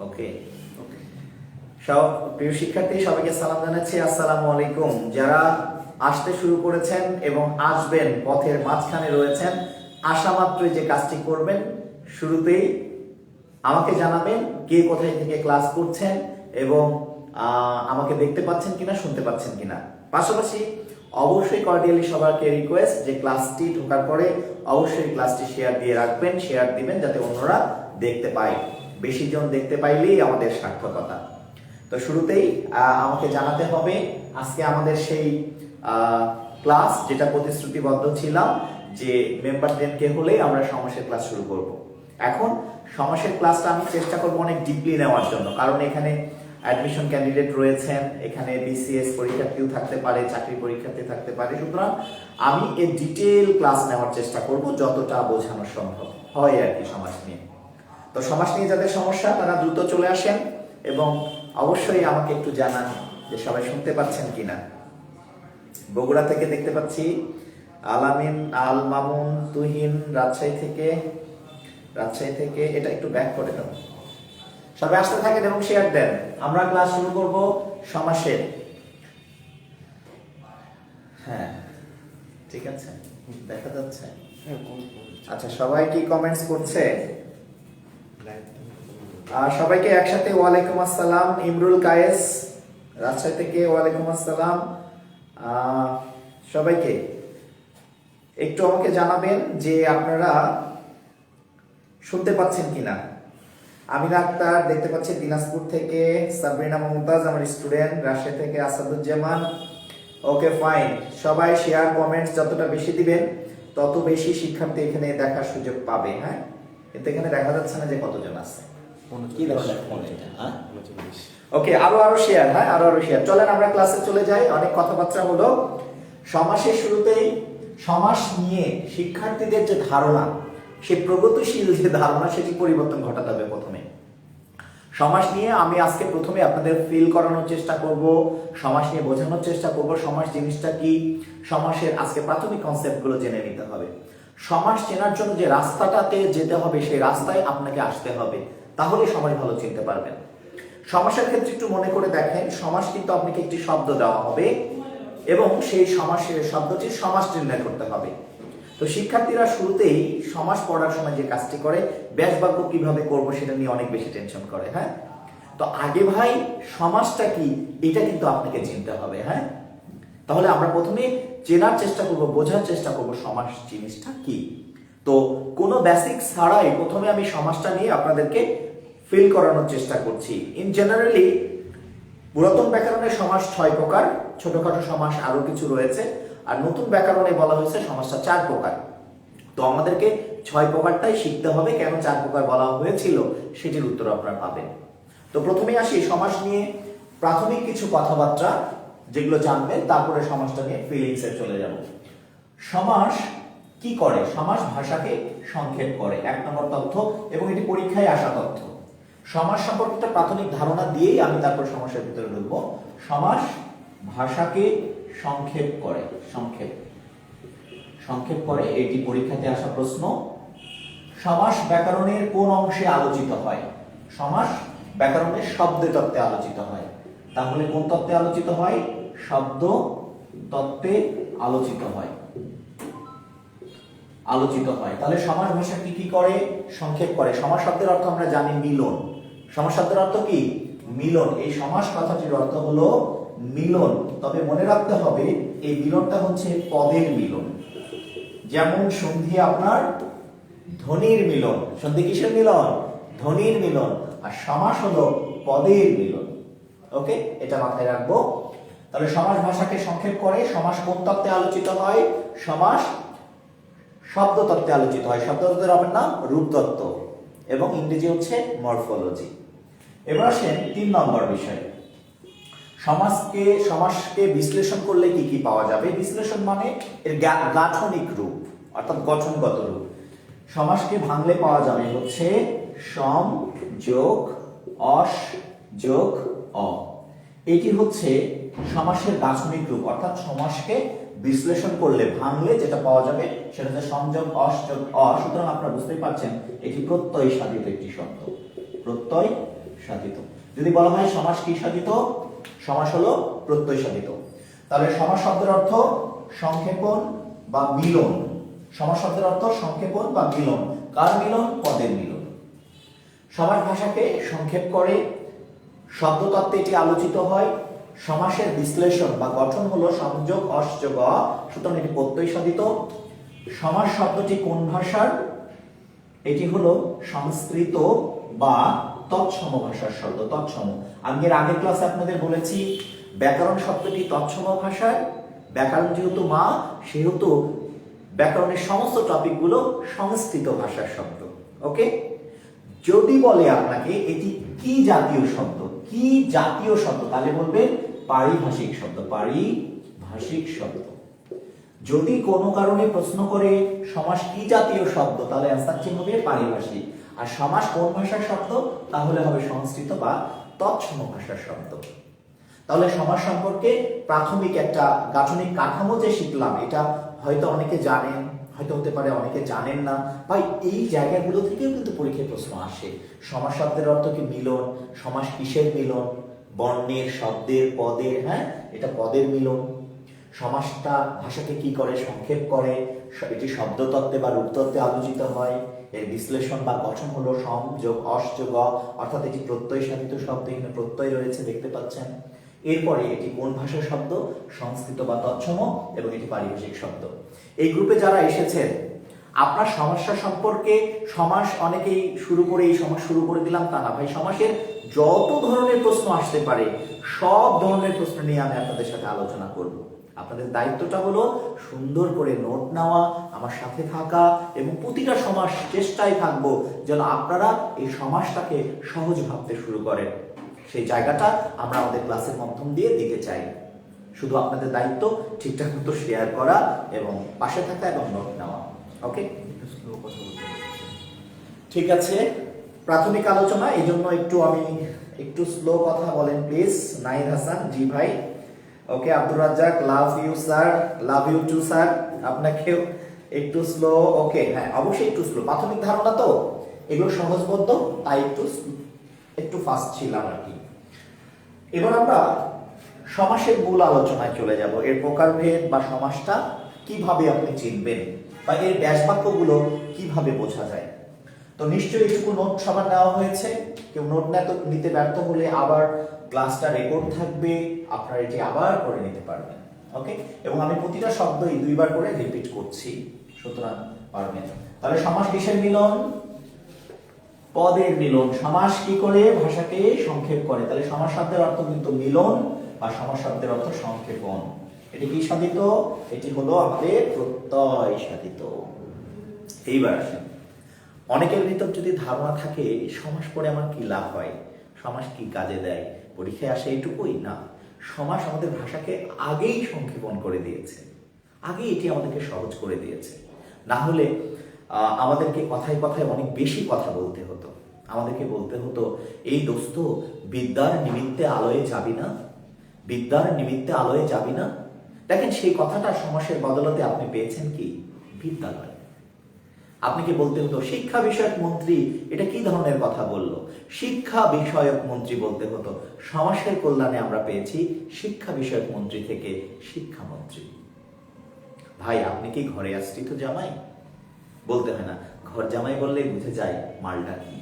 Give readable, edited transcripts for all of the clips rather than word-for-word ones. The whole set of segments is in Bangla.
ওকে ওকে। সব প্রিয় শিক্ষার্থী, সবাইকে সালাম জানাচ্ছি, আসসালামু আলাইকুম। যারা আসতে শুরু করেছেন এবং আসবেন, পথের মাঝখানে রয়েছেন, আসা মাত্রই যে কাজটি করবেন, শুরুতেই আমাকে জানাবেন কে কোথায় থেকে ক্লাস করছেন এবং আমাকে দেখতে পাচ্ছেন কিনা, শুনতে পাচ্ছেন কিনা। পাশাপাশি অবশ্যই কর্ডিয়ালি সবাইকে রিকোয়েস্ট যে ক্লাসটি ঢোকার পরে অবশ্যই ক্লাসটি শেয়ার দিয়ে রাখবেন, শেয়ার দিবেন যাতে অন্যরা দেখতে পায়। বেশি জন দেখতে পাইলেই আমাদের সার্থকতা। তো শুরুতেই আমাকে জানাতে হবে আজকে আমাদের সেই ক্লাস যেটা প্রতিশ্রুতিবদ্ধ ছিলাম যে মেম্বারদেরকে হলেই আমরা সমাসের ক্লাস শুরু করব। এখন সমাসের ক্লাসটা আমি চেষ্টা করব অনেক ডিপলি নেওয়ার জন্য, কারণ এখানে অ্যাডমিশন ক্যান্ডিডেট রয়েছেন, এখানে বিসিএস পরীক্ষার্থীও থাকতে পারে, চাকরি পরীক্ষার্থী থাকতে পারে। সুতরাং আমি এর ডিটেল ক্লাস নেওয়ার চেষ্টা করব যতটা বোঝানো সম্ভব হয় আর কি সমাজ নিয়ে। তো সমাজ নিয়ে যাদের সমস্যা তারা দ্রুত চলে আসেন এবং অবশ্যই আমাকে একটু জানান যে সবাই শুনতে পাচ্ছেন কিনা। বগুড়া থেকে দেখতে পাচ্ছি আলামিন, আল মামুন, তুহিন রাজশাহী থেকে এটা একটু ব্যাক করে দাও। সবাই আসতে থাকেন এবং শেয়ার দেন। আমরা ক্লাস শুরু করব সমাসের। হ্যাঁ ঠিক আছে, দেখা যাচ্ছে। আচ্ছা, সবাই কি কমেন্টস করছে? সবাইকে একসাথে ওয়ালাইকুম আসসালাম। ইমরুল কায়েস রাজশাহী থেকে ওয়ালাইকুম আসসালাম। সবাইকে একটু আমাকে জানাবেন যে আপনারা শুনতে পাচ্ছেন কিনা। আমিনা আক্তার দেখতে পাচ্ছি দিনাজপুর থেকে, সাবরিনা মমতাজ আমার স্টুডেন্ট, রাজশাহী থেকে আসাদুজ্জামান। ওকে ফাইন, সবাই শেয়ার কমেন্টস যতটা বেশি দিবেন তত বেশি শিক্ষার্থী এখানে দেখার সুযোগ পাবে। হ্যাঁ, কিন্তু এখানে দেখা যাচ্ছে না যে কতজন আছে। কি ওকে, আরো শেয়ার। হ্যাঁ, আরো শেয়ার। চলেন আমরা ক্লাসে চলে যাই। অনেক কথাবার্তা হলো। সমাসের শুরুতেই সমাস নিয়ে শিক্ষার্থীদের যে ধারণা, সে প্রগতিশীল যে ধারণা, সেটি পরিবর্তন ঘটাতে হবে। প্রথমে সমাস নিয়ে আমি আজকে প্রথমে আপনাদের ফিল করানোর চেষ্টা করব, সমাস নিয়ে বোঝানোর চেষ্টা করব সমাস জিনিসটা কি, সমাসের আজকে প্রাথমিক কনসেপ্টগুলো জেনে নিতে হবে। সমাস চেনার জন্য যে রাস্তাটাতে যেতে হবে সেই রাস্তায় আপনাকে আসতে হবে, তাহলে সবাই ভালো চিনতে পারবেন। সমাসের ক্ষেত্রে একটু মনে করে দেখেন, সমাস কিন্তু আপনাকে একটি শব্দ দেওয়া হবে এবং সেই সমাসের শব্দটির সমাস নির্ণয় করতে হবে। তো শিক্ষার্থীরা শুরুতেই সমাস পড়ার সময় যে কাজটি করে, ব্যাস বাক্য কিভাবে করবো সেটা নিয়ে অনেক বেশি টেনশন করে। হ্যাঁ, তো আগে ভাই সমাসটা কি এটা কিন্তু আপনাকে চিনতে হবে। হ্যাঁ, তাহলে আমরা প্রথমে চেনার চেষ্টা করব, বোঝার চেষ্টা করব সমাস জিনিসটা কি। তো কোনো বেসিক ছাড়াই প্রথমে আমি সমাসটা নিয়ে আপনাদেরকে ফিল করানোর চেষ্টা করছি। ইন জেনারেলি পুরাতন ব্যাকরণের সমাস 6 প্রকার, ছোটখাটো সমাস আরো কিছু রয়েছে, আর নতুন ব্যাকরণে বলা হয়েছে সমাসটা 4 প্রকার। তো আমাদেরকে 6 প্রকারটাই শিখতে হবে। কেন 4 প্রকার বলা হয়েছিল সেটির উত্তর আপনারা পাবেন। তো প্রথমে আসি সমাস নিয়ে প্রাথমিক কিছু কথাবার্তা যেগুলো জানবেন, তারপরে সমাসটা নিয়ে ফিলিংসে চলে যাব। সমাস কি করে? সমাস ভাষাকে সংক্ষেপ করে, 1 নম্বর তথ্য, এবং এটি পরীক্ষায় আসা তথ্য। সমাস সম্পর্কে একটা প্রাথমিক ধারণা দিয়েই আমি তারপর সমাসের ভিতরে ঢুকবো। সমাস ভাষাকে সংক্ষেপ করে, সংক্ষেপ করে, এটি পরীক্ষাতে আসা প্রশ্ন। সমাস ব্যাকরণের কোন অংশে আলোচিত হয়? সমাস ব্যাকরণের শব্দ তত্ত্বে আলোচিত হয়। তাহলে কোন তত্ত্বে আলোচিত হয়? শব্দ তত্ত্বে আলোচিত হয়। তাহলে সমাস ভাষা কি করে? সংক্ষেপ করে। সমাস শব্দের অর্থ আমরা জানি মিলন। সমাস শব্দের অর্থ কি? মিলন। এই সমাস কথাটির অর্থ হলো মিলন। তবে মনে রাখতে হবে এই মিলনটা হচ্ছে পদের মিলন। যেমন সন্ধি আপনার ধ্বনির মিলন। সন্ধি কিসের মিলন? ধ্বনির মিলন। আর সমাস হলো পদের মিলন। ওকে, এটা মাথায় রাখবো। তাহলে সমাস ভাষাকে সংক্ষেপ করে। সমাস কোন তত্ত্বে আলোচিত হয়? সমাস শব্দ তত্ত্বে আলোচিত হয়। শব্দ তত্ত্বের অপর নাম রূপতত্ত্ব এবং ইংরেজি হচ্ছে মরফোলজি। এবার আসেন 3 নম্বর বিষয়। সমাসকে বিশ্লেষণ করলে কি কি পাওয়া যাবে? বিশ্লেষণ মানে এর গাঠনিক রূপ, অর্থাৎ গঠনগত রূপ। সমাসকে ভাঙলে পাওয়া যাবে হচ্ছে সম যোগ অস যোগ অ। এটি হচ্ছে সমাসের গাঠনিক রূপ, অর্থাৎ সমাসকে বিশ্লেষণ করলে, ভাঙলে যেটা পাওয়া যাবে সেটা হচ্ছে সংযোগ অস যোগ অ। সুতরাং আপনারা বুঝতেই পারছেন এটি প্রত্যয় সাধিত একটি শব্দ, প্রত্যয় সাধিত। যদি বলা হয় সমাস কি সাধিত, সমাস হলো প্রত্যয় সাধিত। তাহলে সমাস শব্দের অর্থ সংক্ষেপণ বা মিলন। সমাস শব্দের অর্থ সংক্ষেপণ বা মিলন। কার মিলন? পদের মিলন। সমাস ভাষাকে সংক্ষেপ করে, শব্দতত্ত্বে এটি আলোচিত হয়। সমাসের বিশ্লেষণ বা গঠন হলো সংযোগ অসযোগ, সুতরাং এটি প্রত্যয় সাধিত। সমাস শব্দটি কোন ভাষার? এটি হলো সংস্কৃত বা তৎসম ভাষার শব্দ। তৎসম, আমি এর আগের ক্লাসে আপনাদের বলেছি ব্যাকরণ শব্দটি তৎসম ভাষার। ব্যাকরণ যেহেতু মা, সেহেতু ব্যাকরণের সমস্ত টপিকগুলো সংস্কৃত ভাষার শব্দ। ওকে, যদি বলে আপনাকে এটি কি জাতীয় শব্দ, কি জাতীয় শব্দ, তাহলে বলবেন পারিভাষিক শব্দ। পারিভাষিক শব্দ। যদি কোনো কারণে প্রশ্ন করে সমাস কি জাতীয় শব্দ, তাহলে অ্যান্সারটি হবে পারিভাষিক। আর সমাস কোন ভাষার শব্দ, তাহলে হবে সংস্কৃত বা তৎসম ভাষার শব্দ। তাহলে সমাস সম্পর্কে প্রাথমিক একটা গাঠনিক কাঠামো যে শিখলাম, এটা হয়তো অনেকে জানেন, হয়তো হতে পারে অনেকে জানেন না। ভাই এই জায়গাগুলো থেকেও কিন্তু পরীক্ষায় প্রশ্ন আসে। সমাস শব্দের অর্থ কি? মিলন। সমাস কিসের মিলন? বর্ণের, শব্দের, পদের। হ্যাঁ, এটা পদের মিলন। সমাসটা ভাষাকে কি করে? সংক্ষেপ করে। এটি শব্দতত্ত্বে বা রূপতত্ত্বে আলোচিত হয়। এর বিশ্লেষণ বা গঠন হলো সংযোগ অসযোগ, অর্থাৎ এটি প্রত্যয় সাধিত শব্দ। এখানে প্রত্যয় রয়েছে, দেখতে পাচ্ছেন। এরপরে এটি কোন ভাষার শব্দ? সংস্কৃত বা তৎসম, এবং এটি পারিভাষিক শব্দ। এই গ্রুপে যারা এসেছেন, আপনার সমস্যা সম্পর্কে সমাস অনেকেই শুরু করে এই সমাস শুরু করে দিলাম তা না ভাই। সমাসের যত ধরনের প্রশ্ন আসতে পারে সব ধরনের প্রশ্ন নিয়ে আমি আপনাদের সাথে আলোচনা করব। আপনাদের দায়িত্বটা হলো সুন্দর করে নোট নেওয়া, আমার সাথে থাকা, এবং প্রতিটা সমাস চেষ্টায় থাকবো যেন আপনারা এই সমাসটাকে সহজ ভাবতে শুরু করেন। সেই জায়গাটা আমরা আমাদের ক্লাসের মাধ্যম দিয়ে দিতে চাই। শুধু আপনাদের দায়িত্ব ঠিকঠাক মতো শেয়ার করা এবং পাশে থাকা এবং নোট নেওয়া। ওকে, ঠিক আছে। প্রাথমিক আলোচনা, এই জন্য আমি একটু স্লো কথা বলেন প্লিজ। নাহিদ হাসান, জি ভাই। Okay, Abdur Razzak, love you sir, love you too sir. আপনাকেও একটু স্লো। ওকে, হ্যাঁ অবশ্যই একটু স্লো। প্রাথমিক ধারণা তো এগুলো সহজবোধ্য, তাই একটু ফাস্ট ছিলাম আর কি। এবার আমরা সমাসের মূল আলোচনায় চলে যাব। এর প্রকারভেদ বা সমাসটা কিভাবে আপনি চিনবেন, বা এর ব্যাসবাক্যগুলো কিভাবে বোঝা যায়। তো নিশ্চয়ই এটুকু নোট সবার নেওয়া হয়েছে। কেউ নোট নিতে ব্যর্থ হলে আবার ক্লাসটা রেকর্ড থাকবে, আপনারা এটি আবার করে নিতে পারবেন। ওকে, এবং আমি প্রতিটা শব্দই দুইবার করে রিপিট করছি, সুতরাং পারবেন। তাহলে সমাস কিসের মিলন? পদের মিলন। সমাস কি করে? ভাষাকে সংক্ষেপ করে। তাহলে সমাস শব্দের অর্থ কিন্তু মিলন, বা সমাস শব্দের অর্থ সংক্ষেপণ। এটি কি সাধিত? এটি হলো আমাদের প্রত্যয় সাধিত। এইবার আসেন, অনেকের ভিতর যদি ধারণা থাকে সমাস পড়ে আমার কি লাভ হয়, সমাস কি কাজে দেয়, পরীক্ষায় আসে এইটুকুই না। সমাস আমাদের ভাষাকে আগেই সংক্ষেপণ করে দিয়েছে, আগে এটি আমাদেরকে সহজ করে দিয়েছে। না হলে আমাদেরকে কথায় কথায় অনেক বেশি কথা বলতে হতো। আমাদেরকে বলতে হতো, এই দোস্ত বিদ্যার নিমিত্তে আলোয় যাবি না, বিদ্যার নিমিত্তে আলোয় যাবি না। দেখেন, সেই কথাটা সমাসের বদলতে আপনি পেয়েছেন কি? বিদ্যালয়। আপনাকে বলতে হতো শিক্ষা বিষয়ক মন্ত্রী এটা কি ধরনের কথা বলল, শিক্ষা বিষয়ক মন্ত্রী বলতে হতো। সমাসের কল্যাণে আমরা পেয়েছি শিক্ষা বিষয়ক মন্ত্রী থেকে শিক্ষামন্ত্রী। ভাই আপনি কি ঘরে আশ্রিত জামাই? বলতে হয় না, ঘর জামাই বললেই বুঝে যায় মালটা কি।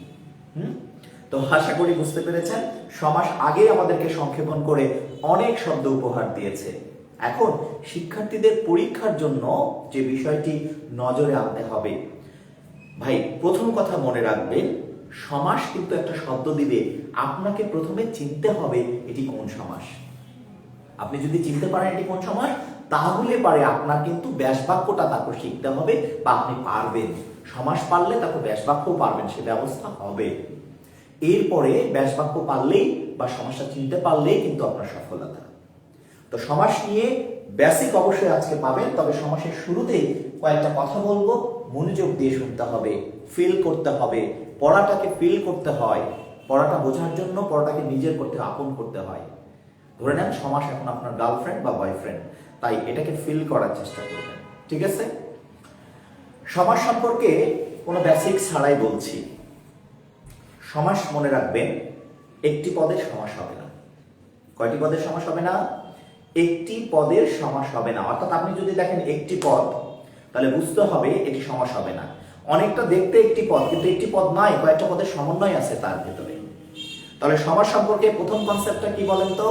তো আশা করি বুঝতে পেরেছেন, সমাস আগে আমাদেরকে সংক্ষেপণ করে অনেক শব্দ উপহার দিয়েছে। এখন শিক্ষার্থীদের পরীক্ষার জন্য যে বিষয়টি নজরে আনতে হবে, ভাই প্রথম কথা মনে রাখবেন, সমাস কিন্তু একটা শব্দ দিবে, আপনাকে প্রথমে চিনতে হবে এটি কোন সমাস। আপনি যদি চিনতে পারেন এটি কোন সমাস, তাহলে পারে আপনার কিন্তু ব্যাসবাক্যটা তারপর শিখতে হবে, বা আপনি পারবেন। সমাস পারলে তারপর ব্যাসবাক্য পারবেন, সে ব্যবস্থা হবে। এরপরে ব্যাসবাক্য পারলেই বা সমাসটা চিনতে পারলেই কিন্তু আপনার সফলতা। তো সমাস নিয়ে বেসিক অবশ্যই আজকে পাবেন, তবে সমাসের শুরুতেই কয়েকটা কথা বলবো, মনোযোগ দিয়ে শুনতে হবে, ফিল করতে হবে। পড়াটাকে ফিল করতে হয়, পড়াটা বোঝার জন্য পড়াটাকে নিজের করতে আপন করতে হয়। ধরে নেন সমাস এখন আপনার গার্লফ্রেন্ড বা বয়ফ্রেন্ড, তাই এটাকে ফিল করার চেষ্টা করবেন। ঠিক আছে, সমাস সম্পর্কে কোনো বেসিক ছাড়াই বলছি। সমাস মনে রাখবেন, একটি পদের সমাস হবে না। কয়টি পদের সমাস হবে না? একটি পদের সমাস হবে না। অর্থাৎ আপনি যদি দেখেন একটি পদ, তাহলে বুঝতে হবে এটি সমাস হবে না। অনেকটা দেখতে একটি পদ, কিন্তু একটি পদ নয়, কয়েকটা পদের সমন্বয় আছে তার ভিতরে। তাহলে সমাস সম্পর্কে প্রথম কনসেপ্টটা কি বলেন তো?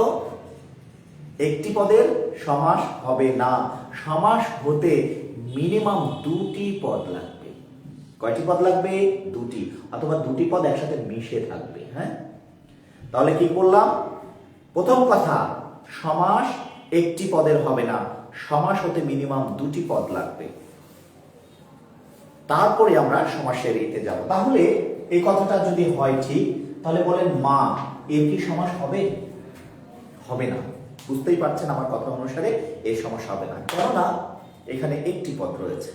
একটি পদের সমাস হবে না। সমাস হতে মিনিমাম দুটি পদ লাগবে। কয়টি পদ লাগবে? দুটি, অথবা দুটি পদ একসাথে মিশে থাকবে। হ্যাঁ, তাহলে কি করলাম? প্রথম কথা, সমাস একটি পদের হবে না, সমাস হতে মিনিমাম দুটি পদ লাগবে। তারপরে আমরা সমাসের এতে যাব। তাহলে এই কথাটা যদি হয় ঠিক, তাহলে বলেন মা, এর কি সমাস হবে? হবে না। বুঝতেই পারছেন আমার কথা অনুসারে এর সমাস হবে না, কেননা এখানে একটি পদ রয়েছে।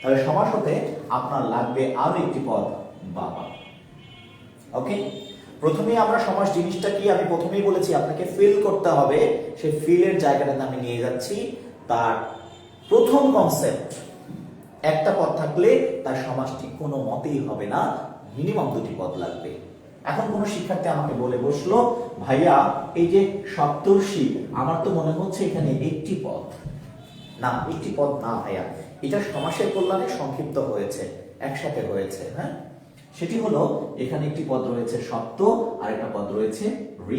তাহলে সমাস হতে আপনার লাগবে আরো একটি পদ, বাবা। ওকে, প্রথমেই আমরা সমাস জিনিসটা কি আমি প্রথমেই বলেছি, আপনাকে ফিল করতে হবে। সেই ফিলের জায়গাটাতে আমি নিয়ে যাচ্ছি। তার প্রথম কনসেপ্ট, একটা পদ থাকলে তার সমাসটি কোনো মতেই হবে না, মিনিমাম দুটি পদ লাগবে। এখন কোন শিক্ষার্থী আমাকে বলে বসলো, ভাইয়া এই যে সপ্তর্ষি, আমার তো মনে হচ্ছে এখানে একটি পদ। না, একটি পদ না ভাইয়া, এটা সমাসের কল্যাণে সংক্ষিপ্ত হয়েছে, একসাথে হয়েছে। হ্যাঁ, সেটি হলো এখানে একটি পদ রয়েছে সপ্ত, আর একটা পদ রয়েছে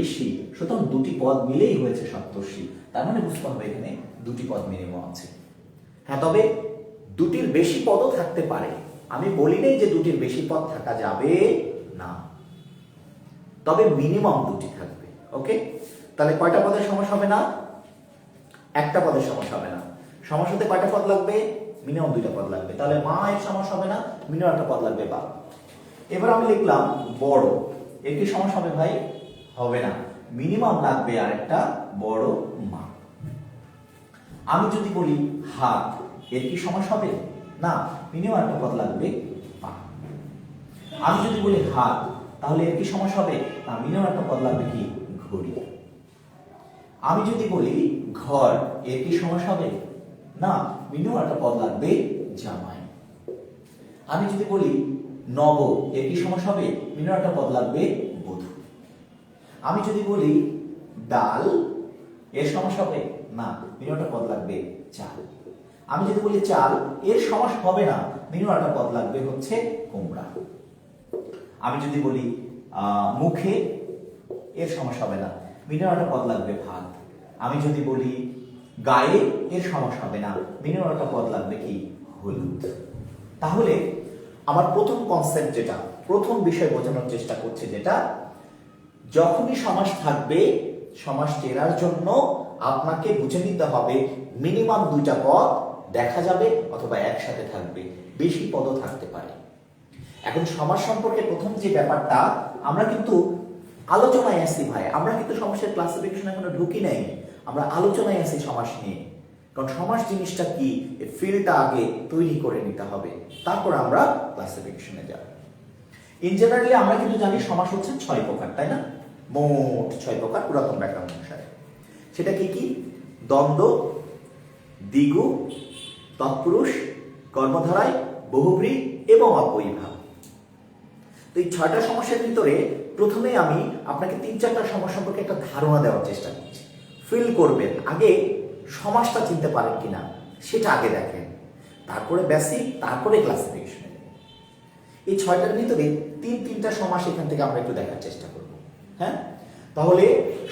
ঋষি, সুতরাং দুটি পদ মিলেই হয়েছে সপ্তর্ষি। তার মানে বুঝতে হবে এখানে দুটি পদ মিনিমাম আছে। হ্যাঁ, তবে দুটির বেশি পদও থাকতে পারে, আমি বলি নাই যে দুটির বেশি পদ থাকা যাবে না, তবে মিনিমাম দুটি থাকবে। ওকে, তাহলে কয়টা পদের সমাস হবে না? একটা পদের সমাস হবে না। সমাস হতে কয়টা পদ লাগবে? মিনিমাম দুইটা পদ লাগবে। তাহলে মা এর সমাস হবে না, মিনিমাম একটা পদ লাগবে, বা। এবার আমি লিখলাম বড়, এর কি সমাস হবে ভাই? হবে না, মিনিমাম লাগবে আরেকটা বড় মা। আমি যদি বলি হাত, এর কি সমাস হবে? না, মিনিমাম একটা পদ লাগবে, পা। আমি যদি বলি হাত, তাহলে এর কি সমাস হবে? না, মিনিমাম একটা পদ লাগবে কি? ঘড়ি। আমি যদি বলি ঘর, এর কি সমাস হবে? না, মিনিমাম একটা পদ লাগবে, জামাই। আমি যদি বলি নব, এর কি সমাস হবে? মিনিমাম একটা পদ লাগবে, বধূ। আমি যদি বলি ডাল, এর সমাস হবে? না, মিনিমাম একটা পদ লাগবে, চাল। আমি যদি বলি চাল, এর সমাস হবে না, মিনিমাম একটা পদ লাগবে হচ্ছে কুমড়া। আমি যদি বলি মুখে, এর সমাস হবে না, মিনিমাম একটা পদ লাগবে, ভাত। আমি যদি বলি গায়ে, এর সমাস হবে না, মিনিমাম একটা পদ লাগবে কি? হলুদ। তাহলে আমার প্রথম কনসেপ্ট যেটা, প্রথম বিষয় বোঝানোর চেষ্টা করছে, যেটা যখনই সমাস থাকবে, সমাস চেনার জন্য আপনাকে বুঝে নিতে হবে মিনিমাম দুইটা পদ দেখা যাবে অথবা একসাথে থাকবে, বেশি পদও থাকতে পারে। এখন সমাস সম্পর্কে প্রথম যে ব্যাপারটা, আমরা কিন্তু আলোচনায় আছি ভাই, আমরা কিন্তু সমাসের ক্লাসিফিকেশন এখনো ঢুকি নাই, আমরা আলোচনায় আছি সমাস নিয়ে। কারণ সমাস জিনিসটা কি, এই ফিল্ডটা আগে তৈরি করে নিতে হবে, তারপর আমরা ক্লাসিফিকেশনে যাব। ইন জেনারেলি আমরা কিন্তু জানি সমাস হচ্ছে 6 প্রকার, তাই না? মোট 6 প্রকার পুরাতন ব্যাকরণ অনুসারে। সেটা কি কি? দ্বন্দ্ব, দ্বিগু, তৎপুরুষ, কর্মধারায়, বহুব্রী এবং অব্যয়ীভাব। তো এই 6টা সমস্যার ভিতরে প্রথমে আমি আপনাকে 3-4টা সমস্যা সম্পর্কে একটা ধারণা দেওয়ার চেষ্টা করছি। ফিল করবেন, আগে সমাসটা চিনতে পারেন কিনা সেটা আগে দেখেন, তারপরে বেসিক, তারপরে ক্লাসিফিকেশন। এই 6টার ভিতরে 3-3টা সমাস এখান থেকে আমরা একটু দেখার চেষ্টা করব। হ্যাঁ, তাহলে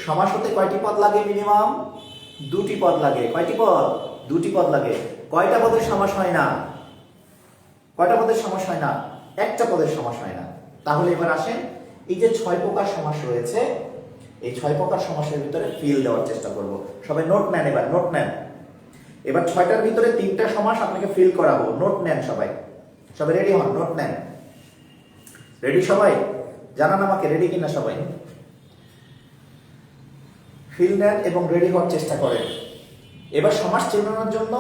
সমাস হতে কয়টি পদ লাগে? মিনিমাম দুটি পদ লাগে। কয়টি পদ? দুটি পদ লাগে। কয়টা পদের সমাস হয় না? কয়টা পদের সমাস হয় না? একটা পদের সমাস হয় না। তাহলে এবার আসেন, এই যে 6 প্রকার সমাস রয়েছে, এই 6 প্রকার সমাসের ভিতরে ফিল দেওয়ার চেষ্টা করব। সবাই নোট নেন, এবার নোট নেন। এবার 6টার ভিতরে 3টা সমাস আপনাকে ফিল করাবো, নোট নেন সবাই। সবাই রেডি হন, নোট নেন। রেডি সবাই? জানান আমাকে রেডি কিনা সবাই। ফিল নেন এবং রেডি হওয়ার চেষ্টা করেন। এবার সমাস চেনানোর জন্য,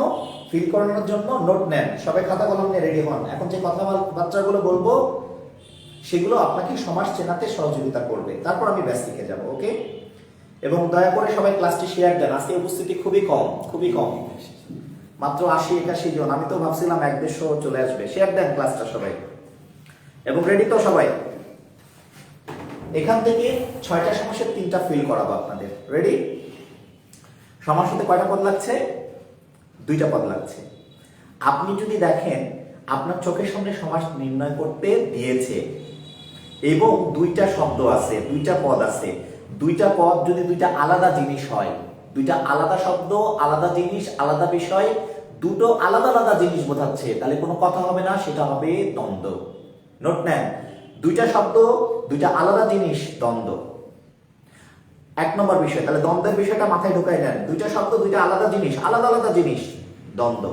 ফিল করানোর জন্য নোট নেন সবাই, খাতা কলম নিয়ে রেডি হন। এখন যে কথাবার্তাগুলো বলবো সেগুলো আপনাকে সমাস চেনাতে সহযোগিতা করবে, তারপর আমি বেসিকে যাব। ওকে, এবং দয়া করে সবাই ক্লাসটি শেয়ার দেন। আজকে উপস্থিতি খুবই কম, খুবই কম, মাত্র 80-81 জন। আমি তো ভাবছিলাম 100-150 চলে আসবে। শেয়ার দেন ক্লাসটা সবাই, এবং রেডি তো সবাই? এখান থেকে 6টা সমাসের 3টা ফিল করাবো আপনাদের। রেডি? সমাস হতে কয়টা পদ লাগছে? 2টা পদ লাগছে। আপনি যদি দেখেন আপনার চোখের সামনে সমাস নির্ণয় করতে দিয়েছে এবং 2টা শব্দ আছে, 2টা পদ আছে, 2টা পদ যদি 2টা আলাদা জিনিস হয়, 2টা আলাদা শব্দ, আলাদা জিনিস, আলাদা বিষয়, দুটো আলাদা আলাদা জিনিস বোঝাচ্ছে, তাহলে কোনো কথা হবে না, সেটা হবে দ্বন্দ্ব। নোট নেন, 2টা শব্দ, 2টা আলাদা জিনিস, দ্বন্দ্ব। 1 নম্বর বিষয়, তাহলে দ্বন্দ্বের বিষয়টা মাথায় ঢোকাই নেন। 2টা শব্দ, 2টা আলাদা জিনিস, আলাদা আলাদা জিনিস, দ্বন্দ্ব।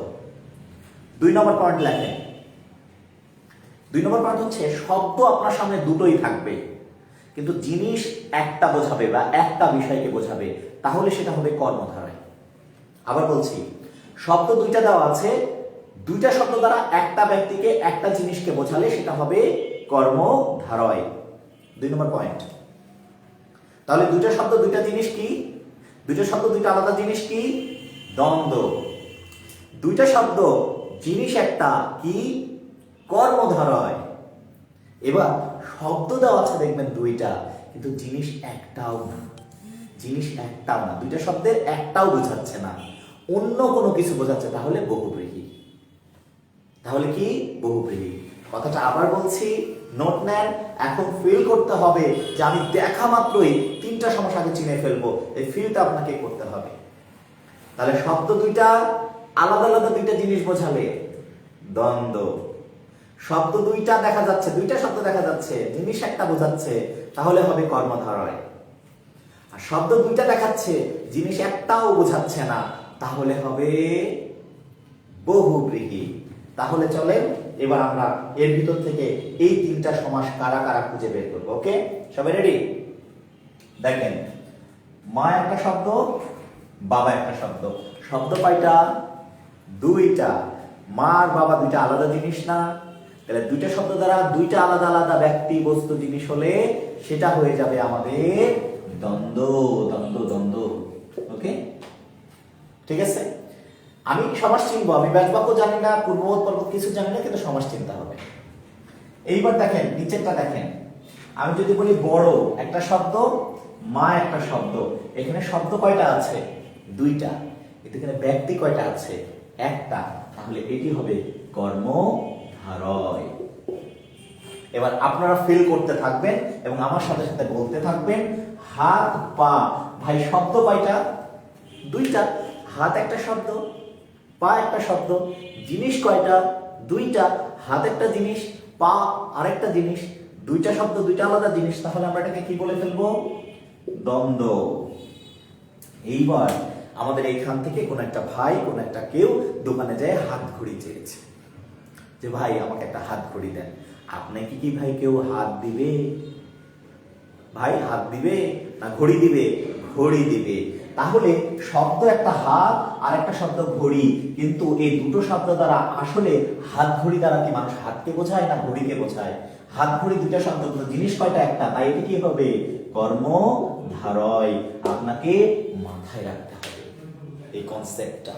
2 নম্বর পয়েন্ট লেখেন। 2 নম্বর পয়েন্ট হচ্ছে শব্দ আপনার সামনে দুটোই থাকবে, কিন্তু জিনিস একটা বোঝাবে বা একটা বিষয়কে বোঝাবে, তাহলে সেটা হবে কর্মধারয়। আবার বলছি, শব্দ 2টা দেওয়া আছে, 2টা শব্দ দ্বারা একটা ব্যক্তিকে একটা জিনিসকে বোঝালে সেটা হবে কর্মধারয়। 2 নম্বর পয়েন্ট। তাহলে 2টা শব্দ 2টা জিনিস কি? 2টা শব্দ 2টা আলাদা জিনিস কি? দ্বন্দ্ব। 2টা শব্দ জিনিস একটা কি? কর্মধারয়। এবার শব্দ দেওয়া আছে দেখবেন 2টা, কিন্তু জিনিস একটাও না, জিনিস একটাও না, 2টা শব্দের একটাও বোঝাচ্ছে না, অন্য কোনো কিছু বোঝাচ্ছে, তাহলে বহুব্রীহি। তাহলে কি? বহুব্রীহি। কথাটা আবার বলছি, নোট নেন। এখন ফিল করতে হবে যে আমি দেখা মাত্রই 3টা সমাস আগে চিনে ফেলবো, এই ফিলটা আপনাকে করতে হবে। তাহলে শব্দ 2টা আলাদা আলাদা 2টা জিনিস বোঝালে দ্বন্দ্ব। শব্দ 2টা দেখা যাচ্ছে, 2টা শব্দ দেখা যাচ্ছে, জিনিস একটা বোঝাচ্ছে, তাহলে হবে কর্মধারয়। আর শব্দ 2টা দেখাচ্ছে, জিনিস একটাও বোঝাচ্ছে না, তাহলে হবে বহুব্রীহি। তাহলে চলেন এবার আমরা এর ভিতর থেকে এই 3টা সমাস কারা কারা খুঁজে বের করব। ওকে, সবাই রেডি? দেখেন, মা একটা শব্দ, বাবা একটা শব্দ। শব্দ কয়টা? 2টা। মা আর বাবা 2টা আলাদা জিনিস না? তাহলে 2টা শব্দ দ্বারা 2টা আলাদা আলাদা ব্যক্তি, বস্তু, জিনিস হলে সেটা হয়ে যাবে আমাদের দ্বন্দ্ব, দ্বন্দ্ব, দ্বন্দ্ব। ওকে, ঠিক আছে? আমি সমাস চিনবো, আমি ব্যাসবাক্য জানি না, পূর্ববর্তী পর্বত কিছু জানি না, কিন্তু সমাস চিনতে হবে। এইবার দেখেন নিচেরটা দেখেন, আমি যদি বলি বড় একটা শব্দ, মা একটা শব্দ, এখানে শব্দ কয়টা আছে? 2টা। এখানে ব্যক্তি কয়টা আছে? একটা। তাহলে এটি হবে কর্মধারয়। এবার আপনারা ফিল করতে থাকবেন এবং আমার সাথে সাথে বলতে থাকবেন, হাত পা। ভাই শব্দ কয়টা? 2টা। হাত একটা শব্দ, পা একটা শব্দ। জিনিস কয়টা? 2টা। হাত একটা জিনিস, পা আরেকটা জিনিস। 2টা শব্দ, 2টা আলাদা জিনিস, তাহলে আমরা এটাকে কি বলে ফেলবো? দ্বন্দ্ব। এইবার আমাদের এইখান থেকে কোন একটা ভাই, কোন একটা কেউ দোকানে যায় হাত ঘড়ি চেয়েছে, যে ভাই আমাকে একটা হাত ঘড়ি দেন। আপনাকে কি ভাই কেউ হাত দিবে? ভাই হাত দিবে না ঘড়ি দিবে? ঘড়ি দিবে। তাহলে শব্দ একটা হাত আর একটা শব্দ ঘড়ি, কিন্তু এই দুটো শব্দ দ্বারা আসলে হাত ঘড়ি দ্বারা কি মানুষ হাতকে বোঝায় না ঘড়িকে বোঝায়? হাত ঘড়ি 2টা শব্দ, জিনিস কয়টা? একটা। তাই এটি কি হবে? কর্মধারয়। আপনাকে মাথায় রাখতে হবে এই কনসেপ্টটা।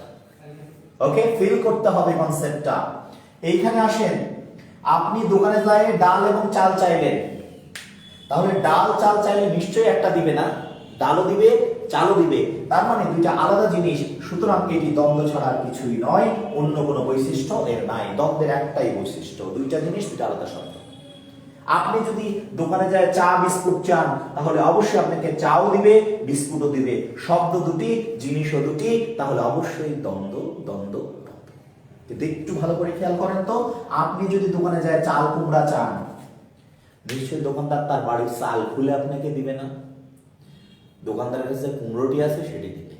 ওকে, ফিল করতে হবে কনসেপ্টটা। এইখানে আসেন, আপনি দোকানে যায় ডাল এবং চাল চাইলেন, তাহলে ডাল চাল চাইলে নিশ্চয়ই একটা দিবে না? ডালও দিবে, চালও দিবে, তার মানে 2টা আলাদা জিনিস। সুতরাং এটি দ্বন্দ্ব ছাড়া আর কিছুই নয়, অন্য কোনো বৈশিষ্ট্য এর নাই। দ্বন্দ্বের একটাই বৈশিষ্ট্য, 2টা জিনিস, 2টা আলাদা শব্দ। আপনি যদি দোকানে যায় চা বিস্কুট চান, তাহলে অবশ্যই আপনাকে চাও দিবে, বিস্কুটও দিবে। শব্দ 2টি, জিনিসও 2টি, তাহলে অবশ্যই দ্বন্দ্ব, দ্বন্দ্ব, দ্বন্দ্ব। কিন্তু একটু ভালো করে খেয়াল করেন তো, আপনি যদি দোকানে যায় চাল কুমড়া চান, নিশ্চয়ই দোকানদার তার বাড়ির চাল খুলে আপনাকে দিবে না, দোকানদারের কাছে কুমড়োটি আছে সেটি দিবে।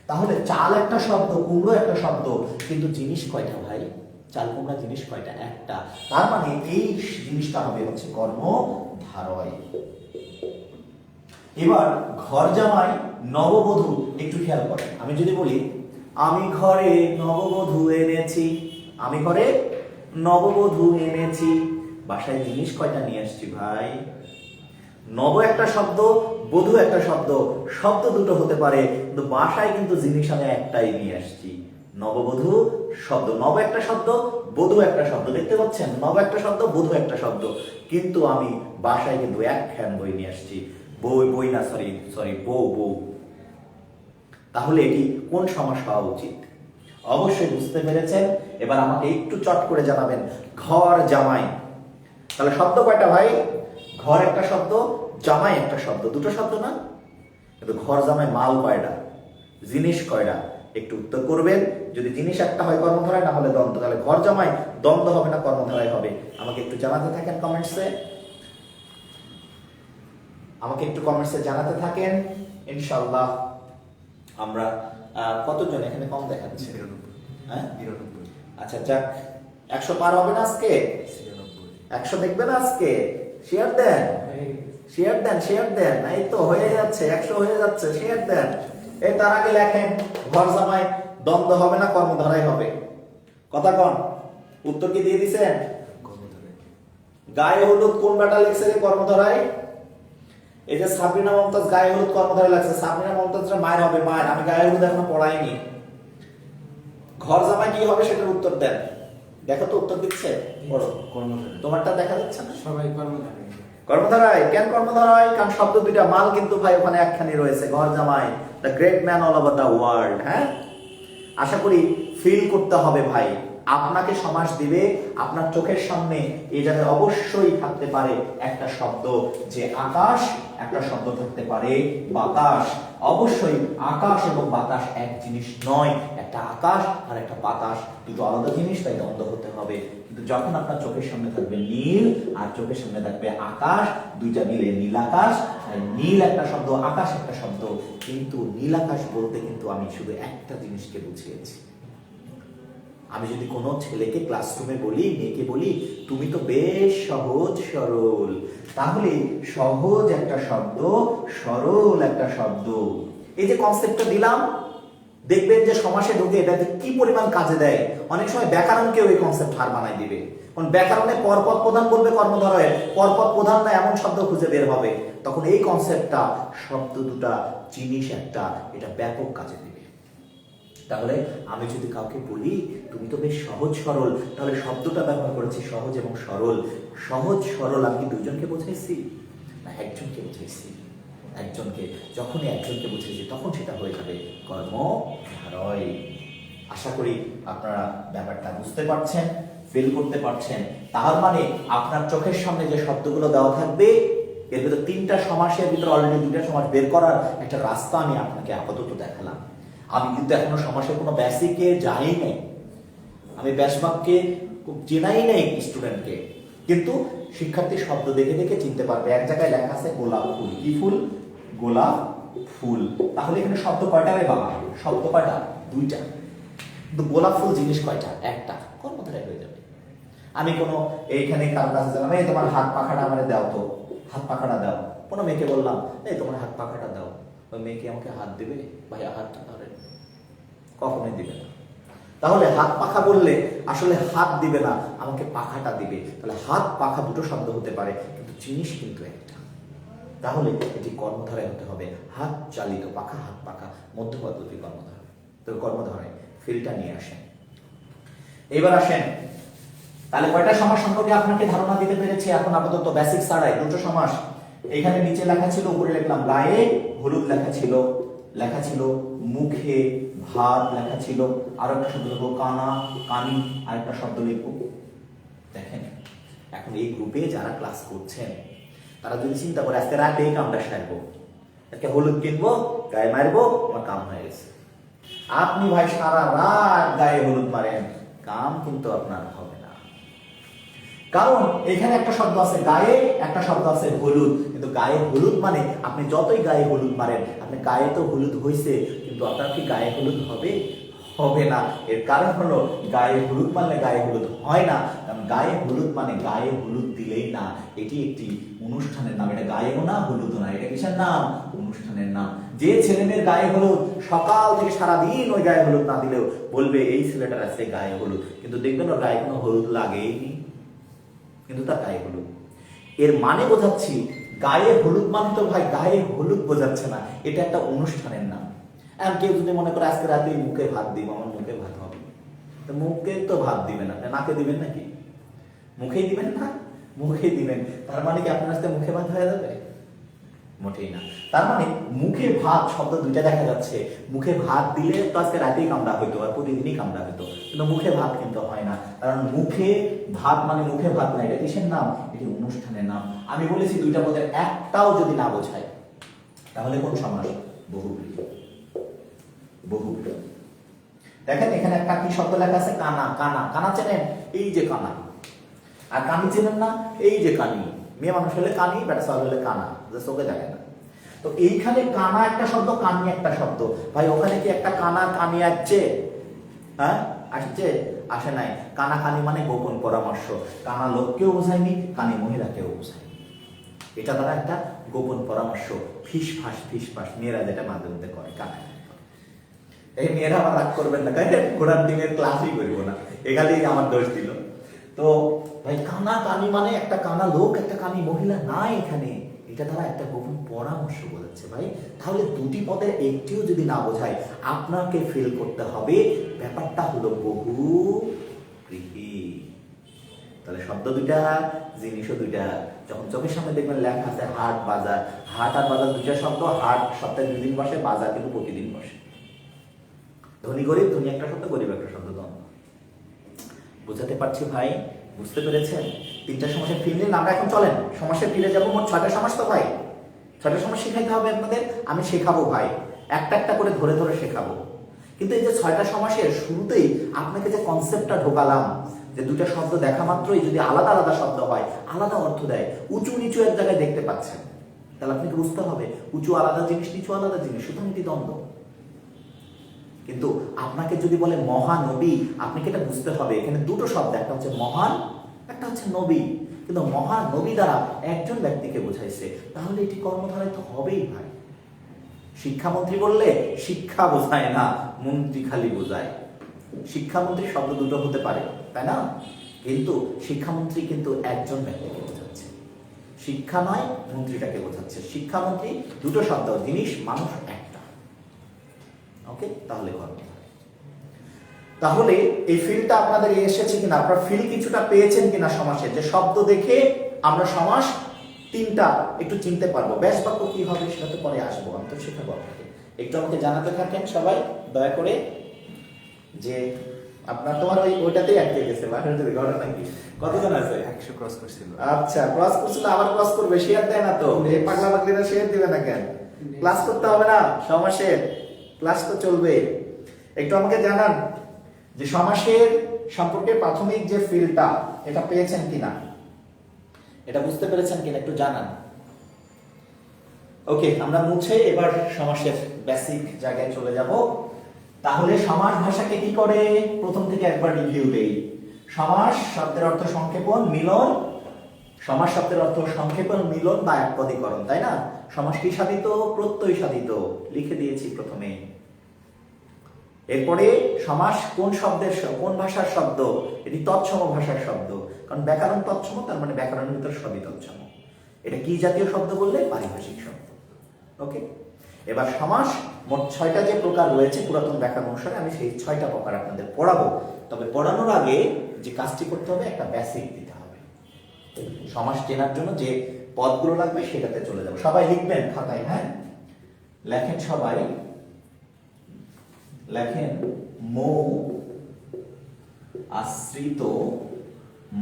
তাহলে চাল একটা শব্দ, কুমড়ো একটা শব্দ, কিন্তু জিনিস কয়টা ভাই? চাল কুমড়া জিনিস কয়টা? একটা। তার মানে এই জিনিসটা হবে হচ্ছে কর্মধারয়। এবার ঘর জামাই নববধূ, একটু খেয়াল করেন। আমি যদি বলি আমি ঘরে নববধূ এনেছি, আমি ঘরে নববধূ এনেছি, বাসায় জিনিস কয়টা নিয়ে আসছি ভাই? নব একটা শব্দ, বধূ একটা শব্দ, শব্দ 2টো হতে পারে, কিন্তু বাসায় কিন্তু জিনিস আমি একটাই নিয়ে আসছি। নববধূ শব্দ, নব একটা শব্দ, বধূ একটা শব্দ। দেখতে পাচ্ছেন, নব একটা শব্দ, বধূ একটা শব্দ, কিন্তু আমি বাসায় কিন্তু এক ফ্যান বই নিয়ে আসছি। বই না, সরি বউ। তাহলে এটি কোন সমাস হওয়া উচিত? অবশ্যই বুঝতে পেরেছেন। এবার আমাকে একটু চট করে জানাবেন, ঘর জামাই। তাহলে শব্দ কয়টা ভাই? ঘর একটা শব্দ, জামাই একটা শব্দ, দুটো শব্দ না? কিন্তু ঘর জামাই মাল কয়টা, জিনিস কয়টা? একটু উত্তর করবেন। যদি জিনিস একটা হয় কর্মধারায়, না হলে দ্বন্দ্ব। তাহলে ঘর জামাই দ্বন্দ্ব হবে না কর্মধারায় হবে? আমাকে একটু জানাতে থাকেন কমেন্টসে, জানাতে থাকেন। ইনশাআল্লাহ আমরা কতজন এখানে? কম দেখাচ্ছে। হ্যাঁ, 99। আচ্ছা যাক, 100 পার হবে না আজকে? 100 দেখবেন আজকে? শেয়ার দেন। এই তো হয়ে যাচ্ছে, 100 হয়ে যাচ্ছে। শেয়ার দেন। এই তার আগে লেখেন, ঘর জামাই দ্বন্দ্ব হবে না কর্মধারায় হবে? কথা কন, উত্তর কি দিয়ে দিছেন? গায়ে হলুদ কোন বেটা লিখছে রে কর্মধারায়? এই যে সাবরিনা মমতাজ গায়ে হলুদ কর্মধারায় লাগছে। সাবরিনা মমতাজরা মায়ের হবে, মায়ের। আমি গায়ে হলুদ এখনো পড়াইনি। ঘর জামাই কি হবে সেটার উত্তর দেন। দেখো তো উত্তর দিচ্ছে। তোমারটা দেখা যাচ্ছে না? সবাই কর্মধারায়। কর্মধারায় কেন কর্মধারায়? কারণ শব্দ দুইটা, মাল কিন্তু ভাই ওখানে একখানি রয়েছে, ঘর জামাই, the great man all over the world. হ্যাঁ, আশা করি ফিল করতে হবে ভাই। আপনাকে সমাস দিবে, আপনার চোখের সামনে এই জায়গায় অবশ্যই থাকতে পারে একটা শব্দ, যে আকাশ, একটা শব্দ থাকতে পারে বাতাস। অবশ্যই আকাশ এবং বাতাস এক জিনিস নয়। একটা আকাশ আর একটা বাতাস দুটো আলাদা জিনিস, তাই দ্বন্দ্ব হতে হবে। কিন্তু যখন আপনার চোখের সামনে থাকবে নীল আর চোখের সামনে থাকবে আকাশ, দুইটা মিলে নীল আকাশ। নীল একটা শব্দ, আকাশ একটা শব্দ। কিন্তু নীল আকাশ বলতে কিন্তু আমি শুধু একটা জিনিসকে বুঝিয়েছি। আমি যদি কোনো ছেলেকে ক্লাসরুমে বলি, মেয়েকে বলি, তুমি তো বেশ সহজ সরল, তাহলে সহজ একটা শব্দ, সরল একটা শব্দ, এই যে কনসেপ্টটা দিলাম, দেখবেন যে সমাসে ঢুকে এটা কি পরিমাণ কাজে দেয়। অনেক সময় ব্যাকরণকেও এই কনসেপ্ট হার বানাই দিবে। কারণ ব্যাকরণে পরপদ প্রধান বলবে কর্মধারয়, পরপদ প্রধান না এমন শব্দ খুঁজে বের হবে। তখন এই কনসেপ্টটা, শব্দ দুটা, জিনিস একটা, এটা ব্যাপক কাজে দিবে। তাহলে আমি যদি কাউকে বলি তুমি তো বেশ সহজ সরল, তাহলে শব্দটা ব্যবহার করেছি সহজ এবং সরল। সহজ সরল আমি দুইজনকে বোঝাইছি না একজনকে বোঝাইছি? একজনকে। যখনই একজনকে বুঝেছি তখন সেটা হয়ে যাবে কর্মধারয়। আশা করি আপনারা ব্যাপারটা বুঝতে পারছেন, ফিল করতে পারছেন। তার মানে আপনার চোখের সামনে যে শব্দগুলো দেওয়া থাকবে, এর ভিতরে তিনটা সমাসের ভিতরে অলরেডি দুইটা সমাস বের করার একটা রাস্তা আমি আপনাকে আপাতত দেখালাম। আমি কিন্তু এখনো সমাসের কোনো বেসিকে যাই নাই, আমি ব্যাসবাক্যে চেনাই নাই স্টুডেন্টকে। কিন্তু শিক্ষার্থী শব্দ দেখে দেখে চিনতে পারবে। এক জায়গায় লেখা আছে গোলাপ ফুল। কি ফুল? গোলাপ ফুল। তাহলে এখানে শব্দ কয়টা রে বাবা? শব্দ কয়টা? দুইটা। কিন্তু গোলাপ ফুল জিনিস কয়টা? একটা। কর্মধারায় হয়ে যাবে। আমি কোনো এইখানে কার কাছে গেলাম, এই তোমার হাত পাখাটা আমারে দাও তো, হাত পাখাটা দাও। কোনো মেয়েকে বললাম, এই তোমার হাত পাখাটা দাও। ওই মেয়েকে আমাকে হাত দিবে? ভাইয়া হাতটা ধরে, কখনোই দিবে না। তাহলে হাত পাখা বললে আসলে হাত দিবে না, আমাকে পাখাটা দিবে। তাহলে হাত পাখা দুটো শব্দ হতে পারে, কিন্তু জিনিস কিন্তু একটা। তাহলে এটি কর্মধারায় হতে হবে। হাত চালিত, পাখা, হাত পাখা, মধ্যপদ দুটি কর্মধারা। তো কর্মধারায় ফিলটা নিয়ে আসেন। এবার আসেন, তাহলে কয়টা সমাস সম্পর্কে আপনাকে ধারণা দিতে পেরেছি এখন আপাতত বেসিক ছাড়াই? দুটো সমাস। এখানে নিচে লেখা ছিল, উপরে লিখলাম গায়ে হলুদ লেখা ছিল মুখে ভাত লেখা ছিল, আরো একটা শব্দ লিখবো কানা কানি, আর একটা শব্দ লিখবো। দেখেন এখন এই গ্রুপে যারা ক্লাস করছেন তারা যদি চিন্তা করে আজকে রাতে এই কামটা সারবো, আজকে হলুদ কিনবো, গায়ে মারবো, আমার কাম হয়ে গেছে। আপনি ভাই সারা রাত গায়ে হলুদ মারেন, কাম কিন্তু আপনার হবে না। কারণ এখানে একটা শব্দ আছে গায়ে, একটা শব্দ আছে হলুদ। কিন্তু গায়ে হলুদ মানে আপনি যতই গায়ে হলুদ মারেন, আপনি গায়ে তো হলুদ হয়েছে, কিন্তু আপনার কি গায়ে হলুদ হবে? হবে না। এর কারণ হলো গায়ে হলুদ মারলে গায়ে হলুদ হয় না। কারণ গায়ে হলুদ মানে গায়ে হলুদ দিলেই না, এটি একটি অনুষ্ঠানের নাম। এটা গায়েও না হলুদও না, এটা কিসের নাম? অনুষ্ঠানের নাম। যে ছেলে মেয়ের গায়ে হলুদ, সকাল থেকে সারাদিন ওই গায়ে হলুদ না দিলেও বলবে এই ছেলেটার আছে গায়ে হলুদ, কিন্তু দেখবেন ওর গায়ে কোনো হলুদ লাগেইনি, কিন্তু তার গায়ে হলুদ। এর মানে বোঝাচ্ছি, গায়ে হলুদ মানে তো ভাই গায়ে হলুদ বোঝাচ্ছে না, এটা একটা অনুষ্ঠানের নাম। আর কেউ যদি মনে করে আজকে রাতে মুখে ভাত দিব, আমার মুখে ভাত হবে, তো মুখে তো ভাত দিবেন, আপনি নাকে দিবেন নাকি? মুখেই দিবেন না, মুখে দিবেন, তার মানে কি আপনার আজকে মুখে ভাত হয়ে যাবে? মোটেই না। তার মানে মুখে ভাত শব্দ দুইটা দেখা যাচ্ছে। মুখে ভাত দিলে তো আজকে রাতেই কামড়া হইতো আর প্রতিদিনই কামড়া হইতো, কিন্তু মুখে ভাত কিন্তু হয় না। কারণ মুখে ভাত মানে মুখে ভাত না, এটা কিসের নাম? এটি অনুষ্ঠানের নাম। আমি বলেছি দুইটা পদের একটাও যদি না বোঝায় তাহলে কোন সমাস? বহুব্রীহি। বহুব্রীহি। দেখেন এখানে একটা কি শব্দ লেখা আছে? কানা। কানা, কানা চেনেন? এই যে কানা। আর কানি চেনেন না? এই যে কানি। মেয়ে মানুষ হলে কানি, বেটা ছেলে হলে কানা, যে চোখে দেখে না। তো এইখানে কানা একটা শব্দ, কানি একটা শব্দ। ভাই ওখানে কি একটা কানা কানি আসছে? হ্যাঁ আসছে? আসে নাই। কানা কানি মানে গোপন পরামর্শ। কানা লোককেও বোঝায়নি, কানি মহিলাকেও বোঝায়নি। এটা দ্বারা একটা গোপন পরামর্শ, ফিসফাস ফিসফাস মেয়েরা যেটা মাঝে মধ্যে করে, কানা। এই মেয়েরা আবার রাগ করবেন না, ঘোড়ার দিনের ক্লাসই করব না, এখানেই আমার দোষ দিল। তো ভাই কানা কানি মানে একটা কানা লোক একটা কানি মহিলা নাই এখানে, এটা দ্বারা একটা গোপন পরামর্শ বোঝাচ্ছে ভাই। তাহলে দুটি পদের একটিও যদি না বোঝায় আপনাকে ফিল করতে হবে ব্যাপারটা হলো বহুব্রীহি। তাহলে শব্দ দুইটা, জিনিসও দুইটা। যখন চোখের সামনে দেখবেন লেখা আছে হাট বাজার, হাট আর বাজার দুইটা শব্দ। হাট সপ্তাহে 2 দিন বসে, বাজার কিন্তু প্রতিদিন বসে। ধনী গরিব, ধনী একটা শব্দ, গরিব একটা শব্দ। বুঝাতে পারছি ভাই? বুঝতে পেরেছেন? 3টা সমাসের ফিল নিন। আমরা এখন চলেন সমাসে ফিরে যাবো। মোট 6টা সমাস তো ভাই, 6টা সমাস শেখাইতে হবে আপনাদের। আমি শেখাবো ভাই, একটা একটা করে ধরে ধরে শেখাবো। কিন্তু এই যে 6টা সমাসের শুরুতেই আপনাকে যে কনসেপ্টটা ঢোকালাম, যে দুটা শব্দ দেখা মাত্রই যদি আলাদা আলাদা শব্দ হয় আলাদা অর্থ দেয়, উঁচু নিচু এক জায়গায় দেখতে পাচ্ছেন, তাহলে আপনাকে বুঝতে হবে উঁচু আলাদা জিনিস, নিচু আলাদা জিনিস, সুতরাং এটি দ্বন্দ্ব। কিন্তু আপনাকে যদি বলে মহানবী, আপনাকে এটা বুঝতে হবে এখানে দুটো শব্দ, একটা হচ্ছে মহান, একটা হচ্ছে নবী। কিন্তু মহানবী দ্বারা একজন ব্যক্তিকে বোঝাইছে, তাহলে এটি কর্মধারায় তো হবেই ভাই। শিক্ষামন্ত্রী বললে শিক্ষা বোঝায় না, মন্ত্রী খালি বোঝায়। শিক্ষামন্ত্রী শব্দ দুটো হতে পারে, তাই না? কিন্তু শিক্ষামন্ত্রী কিন্তু একজন ব্যক্তিকে বোঝাচ্ছে, শিক্ষা নয় মন্ত্রীটাকে বোঝাচ্ছে। শিক্ষামন্ত্রী দুটো শব্দ, জিনিস মানুষ একটা। ওকে, তাহলে তাহলে এই ফিলটা আপনাদের এসেছে কিনা, আপনারা ফিল কিছুটা পেয়েছেন কিনা সমাসের? যে শব্দ দেখে আমরা সমাস 3টা একটু চিনতে পারবো। ব্যাস বাক্য কি হবে সেটা তো পরে আসবো, আমি তো শেখাবো আপনাকে। একটু আমাকে জানাতে থাকেন সবাই দয়া করে, যে আপনার তোমার ওইটাতেই আটকে গেছে ঘটনা কি? কতজন আছে? 100 ক্রস করছিল। আচ্ছা, ক্রস করছিল, আবার ক্রস করবে, শেয়ার দেয় না তো। এই পাগলা পাগলিরা শেয়ার দিবে না কেন? ক্লাস করতে হবে না? সমাসের ক্লাস তো চলবে। একটু আমাকে জানান যে সমাসের সম্পর্কে প্রাথমিক যে ফিলটা, এটা পেয়েছেন কিনা, এটা বুঝতে পেরেছেন কিনা একটু জানান। ওকে, আমরা মুছে এবার সমাসের বেসিক জায়গায় চলে যাব। তাহলে সমাস ভাষাকে কি করে প্রথম থেকে একবার রিভিউ দেই। সমাস শব্দের অর্থ সংক্ষেপণ, মিলন। সমাস শব্দের অর্থ সংক্ষেপণ, মিলন বা একপদীকরণ, তাই না? সমাস কি সাধিত? প্রত্যয় সাধিত, লিখে দিয়েছি প্রথমে। এরপরে সমাস কোন শব্দের, কোন ভাষার শব্দ? এটি তৎসম ভাষার শব্দ, কারণ ব্যাকরণ তৎসম, তার মানে ব্যাকরণের ভিতর সবই তৎসম। এটা কি জাতীয় শব্দ বললে? পারিভাষিক শব্দ। ওকে, এবার সমাস মোট 6টা যে প্রকার রয়েছে পুরাতন ব্যাকরণ অনুসারে, আমি সেই 6টা প্রকার আপনাদের পড়াবো। তবে পড়ানোর আগে যে কাজটি করতে হবে, একটা বেসিক দিতে হবে। সমাস চেনার জন্য যে পদগুলো লাগবে সেটাতে চলে যাব। সবাই লিখবেন খাতায়, হ্যাঁ লেখেন সবাই, লেখেন মৌ আশ্রিত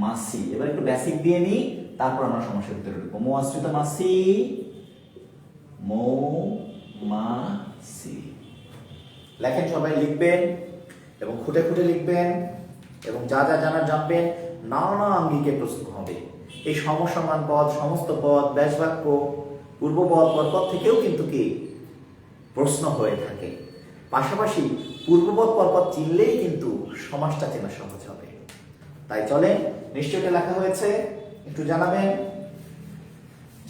মাসি। এবার একটু বেসিক দিয়ে নি, তারপর আমরা সমাসের ভিতরে ঢুকবো। মৌ আশ্রিত মাসি, মৌ মাসি। লেখেন সবাই, লিখবেন এবং খুঁটে খুঁটে লিখবেন এবং যা যা জানার জানবেন। নানা আঙ্গিকে প্রশ্ন হবে। এই সমসমান পদ, সমস্ত পদ, ব্যাস বাক্য, পূর্বপদ, পরপদ থেকেও কিন্তু কি প্রশ্ন হয়ে থাকে। পাশাপাশি পূর্বপদ পরপদ চিনলেই কিন্তু সমাসটা চেনা সহজ হবে। তাই চলেন, নিশ্চয়ই এটা লেখা হয়েছে, একটু জানাবেন।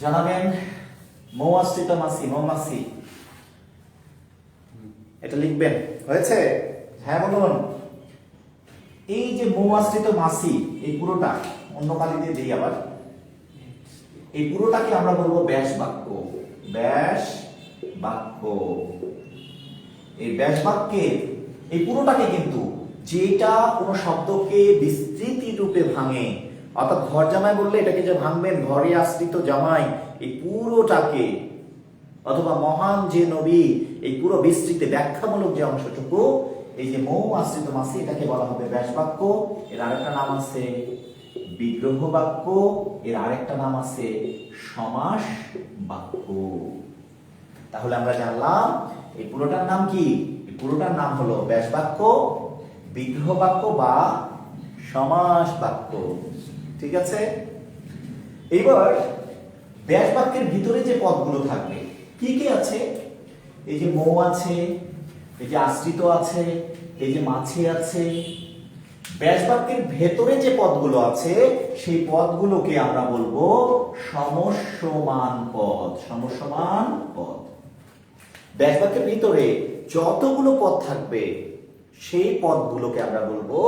জানাবেন মৌ আশ্রিত মাসি, মৌমাছি, এটা লিখবেন। হয়েছে? হ্যাঁ বলুন। এই যে মৌ আশ্রিত মাসি, এই পুরোটা অন্য কালি দিয়ে দিই আবার, এই পুরোটাকে আমরা বলবো ব্যাস বাক্য। ব্যাস বাক্য। এই ব্যাস বাক্যের এই পুরোটাকে কিন্তু, যেটা কোনো শব্দকে বিস্তৃতি রূপে ভাঙে, অর্থাৎ ঘর জামাই বললে এটাকে যে ভাঙবেন, ঘরে আশ্রিত জামাই, এই পুরোটাকে, অথবা মহান যে নবী, এই পুরো বিস্তৃতি ব্যাখ্যামূলক যে অংশটুকু, এই যে মৌ আশ্রিত মাসি, এটাকে বলা হবে ব্যাস বাক্য। এর আরেকটা নাম আছে বিগ্রহ বাক্য, এর আরেকটা নাম আছে সমাস বাক্য। তাহলে আমরা জানলাম এই পুরোটার নাম কি? এই পুরোটার নাম হলো ব্যাস বাক্য, বিগ্রহ বাক্য বা সমাস বাক্য। ঠিক আছে? এইবার ব্যাস বাক্যের ভিতরে যে পদগুলো থাকবে কি কি আছে? এই যে মৌ আছে, এই যে আশ্রিত আছে, এই যে মাছি আছে। ব্যাস বাক্যের ভেতরে যে পদগুলো আছে সেই পদগুলোকে আমরা বলবো সমস্যমান পদ। সমস্যমান পদ। ব্যাস বাক্যের ভিতরে যতগুলো পদ থাকবে সেই পদগুলোকে আমরা বলবো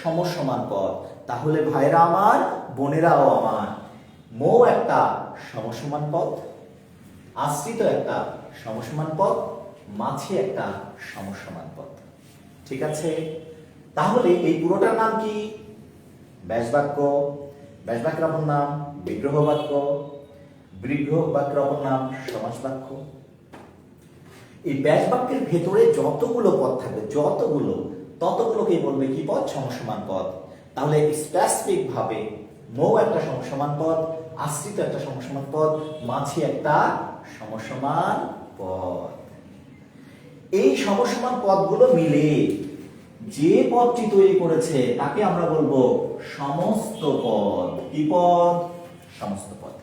সমস্যমান পদ। তাহলে ভাইরা আমার, বোনেরাও আমার, মৌ একটা সমস্যমান পদ, আশ্রিত একটা সমস্যমান পদ, মাছি একটা সমস্যমান পদ। ঠিক আছে? তাহলে এই পুরোটার নাম কি? ব্যাস বাক্য। ব্যাস বাক্যের অপর নাম বিগ্রহ বাক্য। বিগ্রহ বাক্যের অপর নাম সমাস বাক্য। এই ব্যাস বাক্যের ভেতরে যতগুলো পদ থাকবে, ততগুলোকে বলবে কি পদ? সমস্যমান পদ। তাহলে স্পেসিফিক ভাবে মৌ একটা সমস্যমান পদ, আশ্রিত একটা সমস্যমান পদ, মাছি একটা সমস্যমান পদ। এই সমস্যমান পদগুলো মিলে যে পদটি তৈরি করেছে তাকে আমরা বলবো সমস্ত পদ। কি পদ? সমস্ত পদ।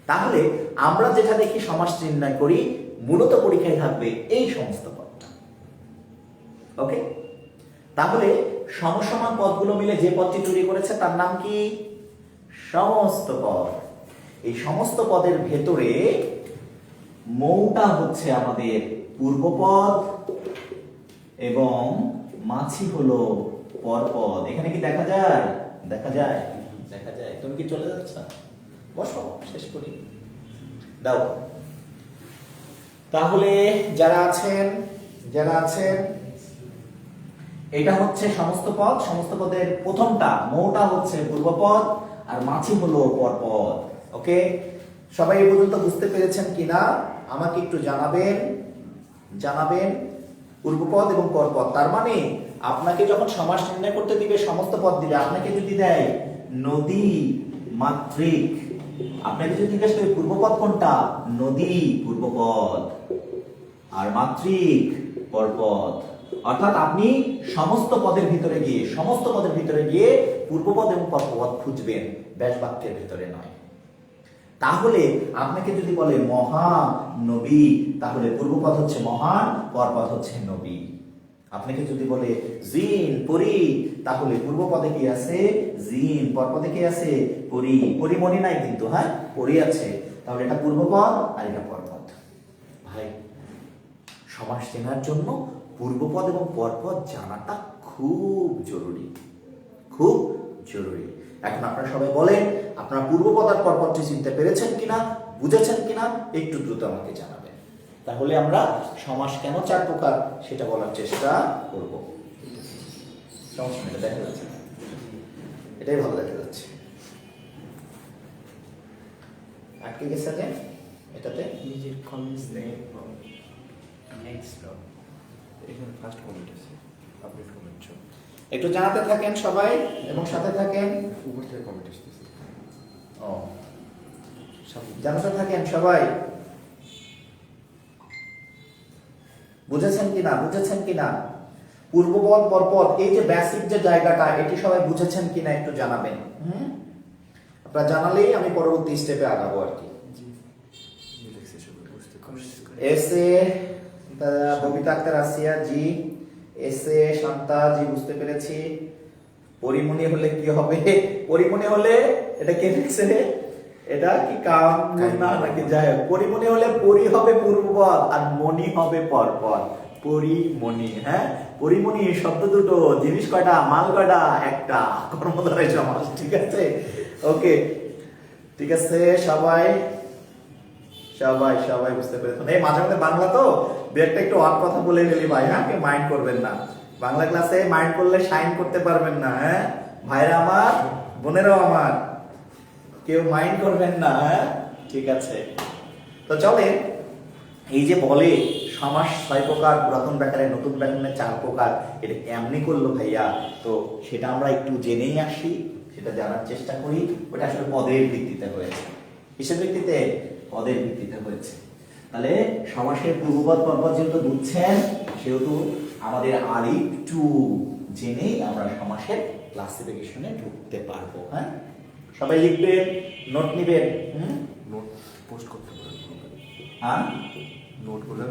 তাহলে আমরা যেটা দেখি সমাস নির্ণয় করি, মূলত পরীক্ষায় থাকবে এই সমস্ত পদটা। ওকে? তাহলে সমসমান পদগুলো মিলে যে পদটি তৈরি করেছে তার নাম কি? সমস্ত পদ। এই সমস্ত পদের ভেতরে মৌটা হচ্ছে আমাদের পূর্বপদ এবং মাছি হলো পরপদ। এখানে কি দেখা যায়? দেখা যায়, দেখা যায়। তুমি কি চলে যাচ্ছ? বসো, শেষ করি। দাও। তাহলে যারা আছেন এটা হচ্ছে সমস্ত পদ। সমস্ত পদের প্রথমটা মৌটা হচ্ছে পূর্বপদ আর মাছি হলো পরপদ। ওকে? সবাই এই পর্যন্ত বুঝতে পেরেছেন কিনা আমাকে একটু জানাবেন। পূর্বপদ এবং পরপদ, তার মানে আপনাকে যখন সমাস নির্ণয় করতে দিবে, সমস্ত পদ দিবে। আপনাকে যদি দেয় নদী মাতৃক, আপনাকে যদি জিজ্ঞেস করে পূর্বপদ কোনটা, নদী পূর্বপদ আর মাতৃক পরপদ। অর্থাৎ আপনি সমস্ত পদের ভিতরে গিয়ে পূর্বপদ এবং পরপদ খুঁজবেন, ব্যাস বাক্যের ভিতরে নয়। তাহলে আপনাকে যদি বলে মহানবী, তাহলে পূর্বপদ হচ্ছে মহান, পরপদ হচ্ছে নবী। আপনাকে যদি বলে জিন পরি, তাহলে পূর্বপদে কি আছে? জিন। পরপদে কি আছে? পরি। পরিমণি নাই কিন্তু, হ্যাঁ, পরি আছে। তাহলে এটা পূর্বপদ আর এটা পরপদ। ভাই, সমাস চেনার জন্য পূর্বপদ এবং পরপদ জানাটা খুব জরুরি, খুব জরুরি। এখন আপনারা সবাই বলেন, আপনারা পূর্বপদ আর পরপদটি চিনতে পেরেছেন কিনা, বুঝেছেন কিনা, একটু দ্রুত আমাকে জানাবেন। তাহলে আমরা সমাস কেন 4 প্রকার সেটা বলার চেষ্টা করব। সমস্যা এটা দেখা যাচ্ছে, এটাই ভালো দেখা যাচ্ছে। আটকে গেছে যে এটাতে নিজের কমেন্টস নেই। নেক্সট এখানে ফার্স্ট কমেন্ট আছে, আপনি কমেন্ট একটু জানাতে থাকেন সবাই এবং সাথে থাকেন। উপর থেকে কমেন্ট আসতেছে। ও, জানাতে থাকেন সবাই। বুঝেছেন কিনা পূর্বপদ পরপদ এই যে বেসিক যে জায়গাটা, এটি সবাই বুঝেছেন কিনা একটু জানাবেন। আপনারা জানালেই আমি পরবর্তী স্টেপে আগাবো আর কি। এসে ববিতা আক্তার আসিয়া জি, এসে শান্তা জি, বুঝতে পেরেছি। পরিমণি হলে কি হবে? পরিমণি হলে এটা কে লিখছে? এটা কি কাম না নাকি? যাই হোক, পরিমণি হলে পরি হবে পূর্বপদ আর মণি হবে পরপদ। পরিমণি, হ্যাঁ, পরিমণি শব্দ দুটো, জিনিস কয়টা, মাল কয়টা? একটা, কর্মধারয় সমাস। ঠিক আছে? ওকে, ঠিক আছে। সবাই বুঝতে পেরেছেন। এই মাঝে মাঝে বাংলা তো দু একটা একটু অন কথা বলে ফেলি ভাই, হ্যাঁ, কেউ মাইন্ড করবেন না। বাংলা ক্লাসে মাইন্ড করলে শাইন করতে পারবেন না। হ্যাঁ ভাইরা আমার, বোনেরাও আমার, কেউ মাইন্ড করবেন না, হ্যাঁ? ঠিক আছে। তো চলে, এই যে বলে সমাস 6 প্রকার, পুরাতন ব্যাকরণে নতুন ব্যাকরণে 4 প্রকার, এটা কেমনি করলো ভাইয়া? তো সেটা আমরা একটু জেনেই আসি, সেটা জানার চেষ্টা করি। ওটা আসলে পদের ভিত্তিতে হয়েছে। কিসের ভিত্তিতে? পদের ভিত্তিতে হয়েছে। তাহলে সমাসের পূর্বপদ পরপদ যেহেতু বুঝছেন, সেহেতু আমাদের আর একটু জেনেই আমরা সমাসের ক্লাসিফিকেশনে ঢুকতে পারবো। হ্যাঁ, সবাই লিখবেন, নোট নিবেন। নোট পোস্ট করতে পারেন। হ্যাঁ, নোট করে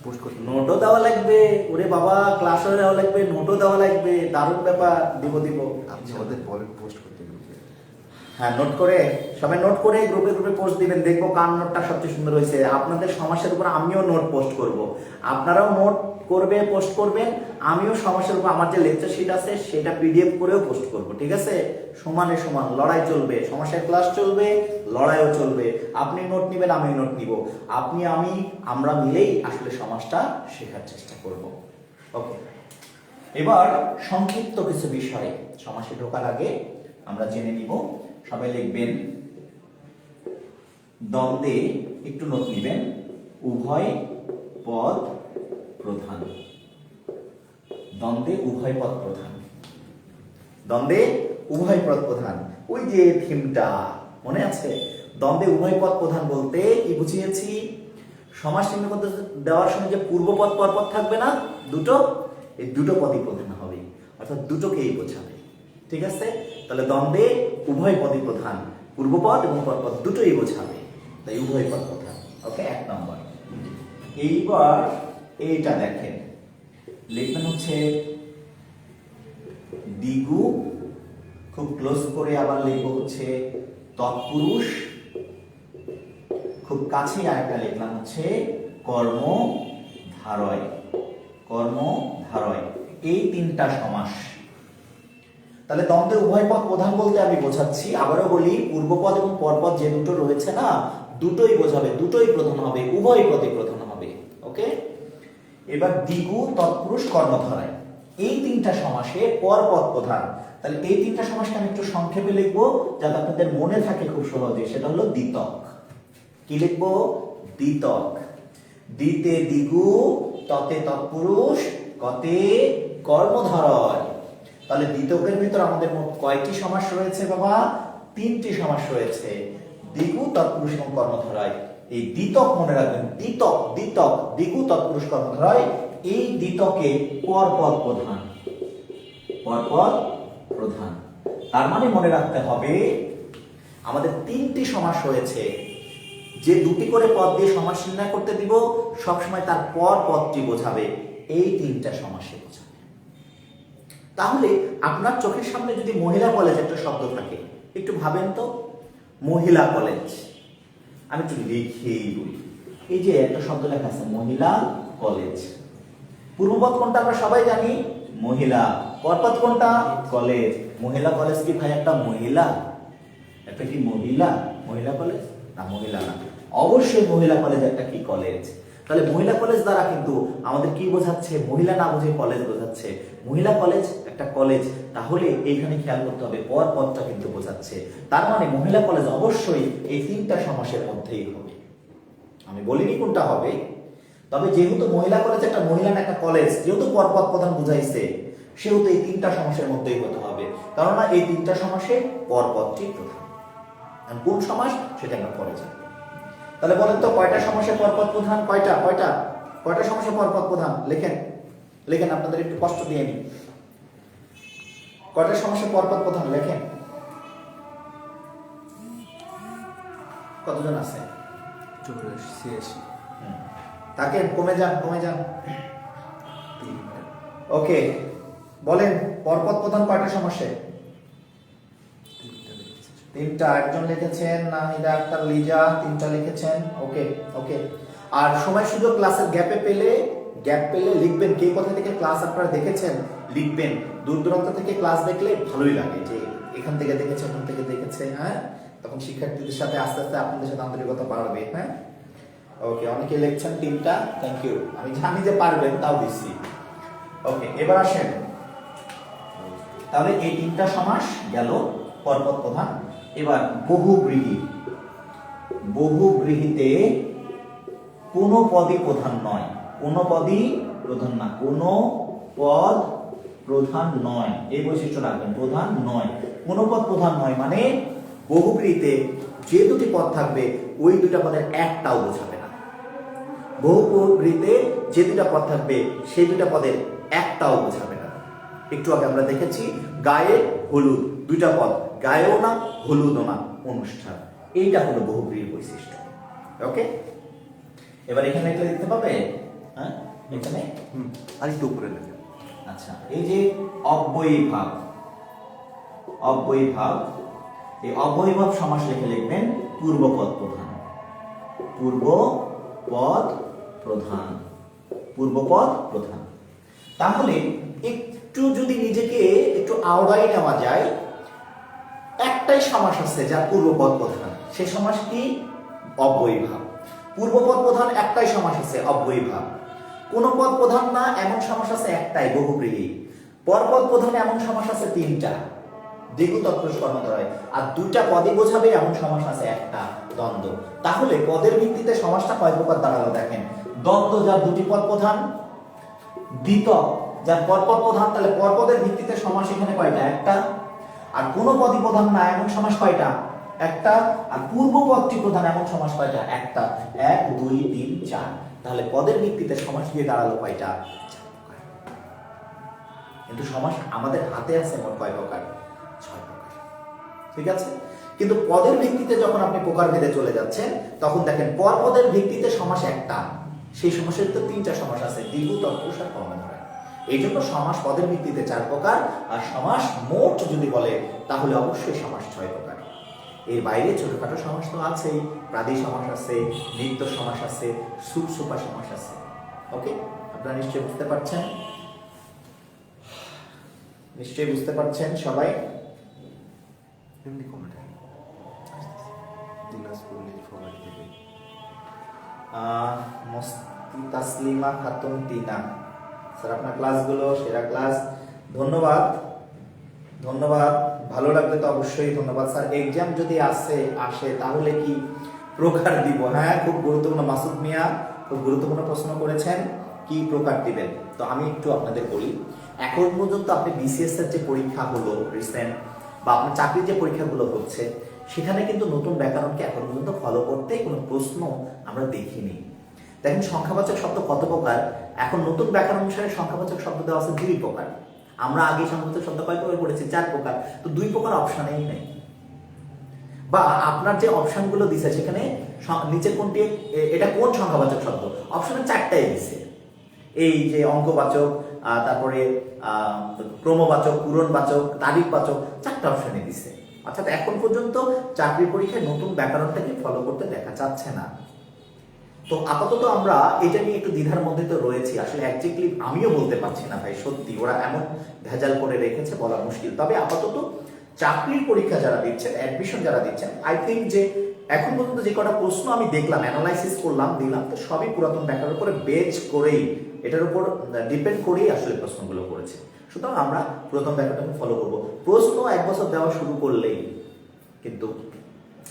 পোস্ট করতে নোটও দেওয়া লাগবে। ওরে বাবা, ক্লাসও দেওয়া লাগবে, নোটও দেওয়া লাগবে। দারুণ ব্যাপার, দিব। আপনি আমাদের বলেন পোস্ট করতে গ্রুপে। হ্যাঁ, নোট করে, সবাই নোট করে গ্রুপে পোস্ট দিবেন। দেখবো কার নোটটা সবচেয়ে সুন্দর হয়েছে। আপনাদের সমস্যার উপর আমিও নোট পোস্ট করব, আপনারাও নোট করবে, পোস্ট করবেন। আমিও সমস্যার উপর আমার যে লেকচার শিট আছে সেটা পিডিএফ করেও পোস্ট করব। ঠিক আছে? সমানে সমান লড়াই চলবে, সমস্যার ক্লাস চলবে, লড়াইও চলবে। আপনি নোট নিবেন, আমি নোট নিব। আপনি আমরা মিলেই আসলে সমাজটা শেখার চেষ্টা করব। ওকে, এবার সংক্ষিপ্ত কিছু বিষয় সমাসে ঢোকার আগে আমরা জেনে নিব। সবাই লিখবেন, দ্বন্দ্বে, একটু নোট নিবেন, উভয় পদ প্রধান। দ্বন্দ্বে উভয় পদ প্রধান। দ্বন্দ্বে উভয় পদ প্রধান, ওই যে থিমটা মনে আছে? দ্বন্দ্বে উভয় পদ প্রধান বলতে কি বুঝিয়েছি? সমাস চিহ্ন করতে দেওয়ার সময় যে পূর্বপদ পরপদ থাকবে না দুটো, এই দুটো পদই প্রধান হবে, অর্থাৎ দুটোকেই বোঝাবে। ঠিক আছে? তাহলে দ্বন্দ্বে উভয় পদই প্রধান, পূর্বপদ এবং পরপদ দুটোই বোঝাবে, তাই উভয় পদ প্রধান। ওকে, 1 নম্বর। এইবার এইটা দেখেন, লিখবেন হচ্ছে দ্বিগু, খুব ক্লোজ করে আবার লিখবো হচ্ছে তৎপুরুষ, খুব কাছেই আরেকটা লিখলাম হচ্ছে কর্মধারয়। কর্মধারয়, এই 3টা সমাস। তাহলে দ্বন্দ্বে উভয় পদ প্রধান বলতে আমি বোঝাচ্ছি, আবারও বলি, পূর্বপদ এবং পরপদ যে দুটো রয়েছে না, দুটোই বোঝাবে, দুটোই প্রধান হবে, উভয় পদই প্রধান হবে। ওকে, এবার দ্বিগু, তৎপুরুষ, কর্মধারয়, এই 3টা সমাসে পরপদ প্রধান। তাহলে এই 3টা সমাসকে আমি একটু সংক্ষেপে লিখবো যাতে আপনাদের মনে থাকে খুব সহজে। সেটা হলো দ্বিতক। কি লিখবো? দ্বিতক। দ্বিতে দ্বিগু, ততে তৎপুরুষ, কতে কর্মধারয়। তাহলে দ্বিতকের ভিতর আমাদের মোট কয়টি সমাস রয়েছে বাবা? 3টি সমাস রয়েছে, দ্বিগু, তৎপুরুষ এবং কর্মধারয়। এই দ্বিতক মনে রাখবেন, দ্বিতক, দ্বিগু, তৎপুরুষ, কর্মধারয়, এই দ্বিতকে পরপদ প্রধান। পরপদ প্রধান, তার মানে মনে রাখতে হবে আমাদের 3টি সমাস রয়েছে, যে 2টি করে পদ দিয়ে সমাস নির্ণয় করতে দিব, সবসময় তার পর পদটি বোঝাবে, এই 3টা সমাসে বোঝাবে। তাহলে আপনার চোখের সামনে যদি মহিলা কলেজ একটা শব্দ থাকে, একটু ভাবেন তো, মহিলা কলেজ, আমি একটু লিখেই বলি, এই যে একটা শব্দ লেখা আছে মহিলা কলেজ। পূর্বপদ কোনটা আমরা সবাই জানি, মহিলা। পরপদ কোনটা? কলেজ। মহিলা কলেজ কি ভাই একটা মহিলা? একটা কি মহিলা? মহিলা কলেজ না, মহিলা না, অবশ্যই মহিলা কলেজ একটা কি কলেজ। তাহলে মহিলা কলেজ দ্বারা কিন্তু আমাদের কি বোঝাচ্ছে? মহিলা না বুঝে কলেজ বোঝাচ্ছে। মহিলা কলেজ একটা কলেজ, তাহলে এইখানে খেয়াল করতে হবে পর পদটা কিন্তু বোঝাচ্ছে। তার মানে মহিলা কলেজ অবশ্যই এই 3টা সমাসের মধ্যেই হবে। আমি বলিনি কোনটা হবে, তবে যেহেতু মহিলা কলেজ একটা মহিলা না একটা কলেজ, যেহেতু পরপদ প্রধান বুঝাইছে, সেহেতু এই 3টা সমাসের মধ্যেই হতে হবে, কেননা এই 3টা সমাসে পরপদটি প্রধান। কোন সমাস সেটা আমরা পরে জানব। তাহলে বলেন তো কয়টা সমাসে পরপদ প্রধান? কয়টা সমাসে পরপদ প্রধান? লেখেন, আপনাদের একটু কষ্ট দিয়ে নি। কয়টা সমাসে পরপদ প্রধান লেখেন। কতজন আছে? 84। তাকে কমে যান। ওকে, বলেন পরপদ প্রধান কয়টা সমাসে? 3টা। একজন লিখেছেন নাহিদা আক্তার লিজা, 3টা লিখেছেন। ওকে। আর সময় সুযোগ ক্লাসের গ্যাপ পেলে লিখবেন, কে কোথা থেকে ক্লাস আপনারা দেখেছেন লিখবেন। দূর দূরান্ত থেকে ক্লাস দেখলে ভালোই লাগে যে এখান থেকে দেখেছে, ওখান থেকে দেখেছে। হ্যাঁ, তখন শিক্ষার্থীদের সাথে আস্তে আস্তে আপনাদের সাথে আন্তরিকতা বাড়বে। হ্যাঁ, ওকে, অনেকে লিখছেন 3টা, থ্যাংক ইউ। আমি জানি যে পারবেন, তাও দিচ্ছি। ওকে, এবার আসেন, তাহলে এই 3টা সমাস গেল। পরপদ প্রধান। এবার বহুব্রীহি, বহুব্রীহিতে কোনো পদই প্রধান নয়, কোনো পদই প্রধান না, কোনো পদ প্রধান নয়, এই বৈশিষ্ট্য রাখবেন, প্রধান নয়। কোনো পদ প্রধান নয় মানে বহুব্রীহিতে যে দুটি পদ থাকবে ওই দুটা পদের একটাও বোঝাবে না। বহুব্রীহিতে যে দুটা পদ থাকবে সেই দুটা পদের একটাও বোঝাবে না। একটু আগে আমরা দেখেছি গায়ে হলুদ, দুইটা পদ, গায়েও না হলুদও না, অনুষ্ঠান। এইটা হলো বহুব্রীহির বৈশিষ্ট্য। ওকে, এবার এখানে একটা দেখতে পাবে, হ্যাঁ এখানে আরেকটু উপরে লেখেন। আচ্ছা, এই যে অব্যয়ীভাব, অব্যয়ীভাব, এই অব্যয়ীভাব সমাস লিখে লিখবেন পূর্বপদ প্রধান, পূর্বপদ প্রধান, পূর্বপদ প্রধান। তাহলে একটু যদি নিজেকে একটু আওড়াই নেওয়া যায়, একটাই সমাস আছে যার পূর্বপদ প্রধান, সেই সমাস কি? অব্যয়ীভাব। পূর্বপদ প্রধান একটাই সমাস আছে, অব্যয়ীভাব। কোন পদ প্রধান না এমন সমাস আছে একটাই, বহুব্রীহি। পরপদ প্রধান এমন সমাস আছে তিনটা, দ্বিগু তৎপুরুষ কর্মধারয়। আর দুইটা পদই বোঝাবে এমন সমাস আছে একটা, দ্বন্দ্ব। তাহলে পদের ভিত্তিতে সমাসটা কয় প্রকার দাঁড়ালো দেখেন। দ্বন্দ্ব যার দুটি পদ প্রধান, দ্বিতক যার পরপদ প্রধান, তাহলে পরপদের ভিত্তিতে সমাস এখানে কয়টা? একটা। আর কোন পদই প্রধান না এমন সমাস কয়টা? একটা। আর পূর্বপদটি প্রধান এমন সমাস কয়টা? একটা। 1 2 3 4। তাহলে পদের ভিত্তিতে সমাস দিয়ে দাঁড়ালো কয়টা? 4 প্রকার। কিন্তু সমাস আমাদের হাতে আছে মোট কয় প্রকার? 6 প্রকার। ঠিক আছে, কিন্তু পদের ভিত্তিতে যখন আপনি প্রকার ভেদে চলে যাচ্ছেন তখন দেখেন পরপদের ভিত্তিতে সমাস একটা, সেই সমাসের তো তিনটা সমাস আছে, দ্বিগু তৎপুরুষ আর কর্মধারয়। এই জন্য সমাস পদের ভিত্তিতে 4 প্রকার, আর সমাস মোট যদি বলে তাহলে অবশ্যই সমাস 6 প্রকার। এর বাইরে ছোটখাটো সমাস তো আছেই, প্রাদি সমাস আছে, নিত্য সমাস আছে, সুপসুপা সমাস আছে। ওকে, আপনারা নিশ্চয়ই বুঝতে পারছেন, নিশ্চয়ই বুঝতে পারছেন সবাই। এমনি কমেন্ট দিনাজপুর নীলফামারী থেকে মস্তি তাসলিমা খাতুন টিনা স্যার, আপনার ক্লাসগুলো সেরা ক্লাস, ধন্যবাদ ধন্যবাদ। ভালো লাগলে তো অবশ্যই ধন্যবাদ স্যার। এক্সাম যদি আসে তাহলে কি প্রকার দিব? হ্যাঁ, খুব গুরুত্বপূর্ণ, মাসুদ মিয়া খুব গুরুত্বপূর্ণ প্রশ্ন করেছেন, কি প্রকার দিবেন। তো আমি একটু আপনাদের বলি, এখন পর্যন্ত আপনি বিসিএস এর যে পরীক্ষা হলো রিসেন্ট, বা আপনার চাকরির যে পরীক্ষাগুলো হচ্ছে, সেখানে কিন্তু নতুন ব্যাকরণকে এখন পর্যন্ত ফলো করতে কোনো প্রশ্ন আমরা দেখিনি। দেখেন সংখ্যাবাচক শব্দ কত প্রকার, এখন নতুন ব্যাকরণ অনুসারে সংখ্যাবাচক শব্দ দেওয়া আছে 2 প্রকার। আমরা আগে সংখ্যাবাচক শব্দ কয় প্রকার পড়েছি? 4 প্রকার। তো 2 প্রকার অপশনেই নেই, বা আপনার যে অপশনগুলো দিছে সেখানে নিচে কোনটি, এটা কোন সংখ্যাবাচক শব্দ, অপশনে 4টাই দিছে। এই যে অঙ্কবাচক, তারপরে ক্রমবাচক, পূরণবাচক, তারিখবাচক, 4টা অপশনে দিছে। অর্থাৎ এখন পর্যন্ত চাকরির পরীক্ষায় নতুন ব্যাকরণটাকে ফলো করতে দেখা যাচ্ছে না। তো আপাতত আমরা এটা নিয়ে একটু দ্বিধার মধ্যে তো রয়েছি, আসলে একজ্যাক্টলি আমিও বলতে পারছি না ভাই, সত্যি ওরা এমন ভেজাল করে রেখেছে, বলা মুশকিল। তবে আপাতত চাকরির পরীক্ষা যারা দিচ্ছেন, অ্যাডমিশন যারা দিচ্ছেন, আই থিঙ্ক যে এখন পর্যন্ত যে কটা প্রশ্ন আমি দেখলাম, অ্যানালাইসিস করলাম, দিলাম, তো সবই পুরাতন ব্যাকরণের উপরে বেজ করেই, এটার উপর ডিপেন্ড করেই আসলে প্রশ্নগুলো করেছে। সুতরাং আমরা পুরাতন ব্যাকরণটাকে ফলো করব। প্রশ্ন 1 বছর দেওয়া শুরু করলেই কিন্তু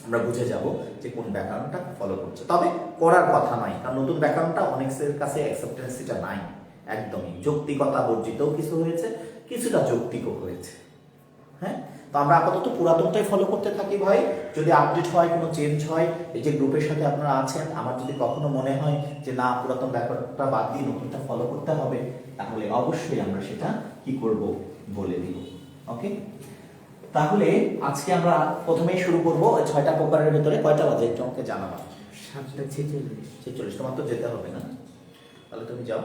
আমরা বুঝে যাব যে কোন ব্যাকরণটা ফলো করছে। তবে করার কথা নয়, কারণ নতুন ব্যাকরণটা অনেকের কাছে অ্যাকসেপ্টেন্সিটা নাই, একদমই যৌক্তিকতা বর্জিতও কিছু হয়েছে, কিছুটা যৌক্তিকও হয়েছে। হ্যাঁ, তো আমরা আপাতত পুরাতনটাই ফলো করতে থাকি ভাই। যদি আপডেট হয়, কোনো চেঞ্জ হয়, এই যে গ্রুপের সাথে আপনারা আছেন, আমার যদি কখনো মনে হয় যে না পুরাতন ব্যাকরণটা বাদ দিয়ে নতুনটা ফলো করতে হবে, তাহলে অবশ্যই আমরা সেটা কি করব বলে দিব। ওকে, তাহলে আজকে আমরা প্রথমেই শুরু করব 6টা প্রকারের ভিতরে। কয়টা বাজে একটু আমাকে জানাবা? 7:46। তোমার তো যেতে হবে না, তাহলে তুমি যাও,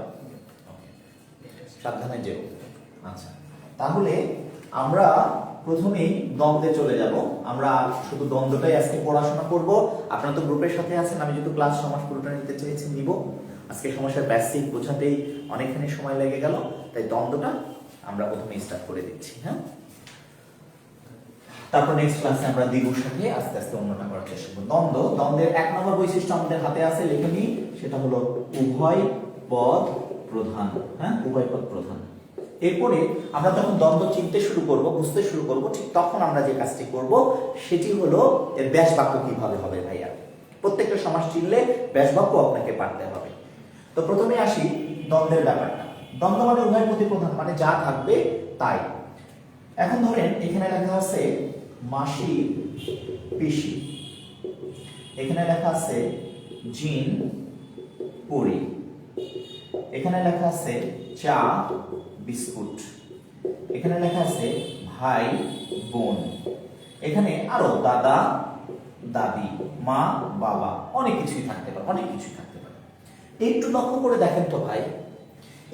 সাবধানে যেও। আচ্ছা, তাহলে আমরা প্রথমেই দ্বন্দ্বে চলে যাব। আমরা শুধু দ্বন্দ্বটাই আজকে পড়াশোনা করব। আপনারা তো গ্রুপের সাথে আছেন, আমি যেহেতু ক্লাস সমাজ পুরোটা নিতে চেয়েছি নিব। আজকে সমস্যার বেসিক বোঝাতেই অনেকখানি সময় লেগে গেল, তাই দ্বন্দ্বটা আমরা প্রথমে স্টার্ট করে দিচ্ছি। হ্যাঁ, তারপর নেক্সট ক্লাসে আমরা দ্বিগুর সাথে আস্তে আস্তে অন্যটা করার চেষ্টা করব। দ্বন্দ্বের 1 নম্বর বৈশিষ্ট্য আমাদের হাতে আছে, লিখে নিই, সেটা হলো উভয় পদ প্রধান। হ্যাঁ, উভয় পদ প্রধান। এরপরে আমরা যখন দ্বন্দ্ব চিনতে শুরু করব, বুঝতে শুরু করব, ঠিক তখন আমরা যে কাজটি করব সেটি হলো এর ব্যাস বাক্য কিভাবে হবে ভাইয়া। প্রত্যেকটা সমাস চিনলে ব্যাস বাক্য আপনাকে পারতে হবে। তো প্রথমে আসি দ্বন্দ্বের ব্যাপারটা। দ্বন্দ্ব মানে উভয় প্রতিপ্রধান, মানে যা থাকবে তাই। এখন ধরেন এখানে লেখা আছে মাসি পিসি, এখানে লেখা আছে জিন পুরি, এখানে লেখা আছে চা বিস্কুট, এখানে লেখা আছে ভাই বোন, এখানে আরো দাদা দাদি মা বাবা, অনেক কিছুই থাকতে পারে, অনেক কিছুই থাকতে পারে। একটু লক্ষ্য করে দেখেন তো ভাই,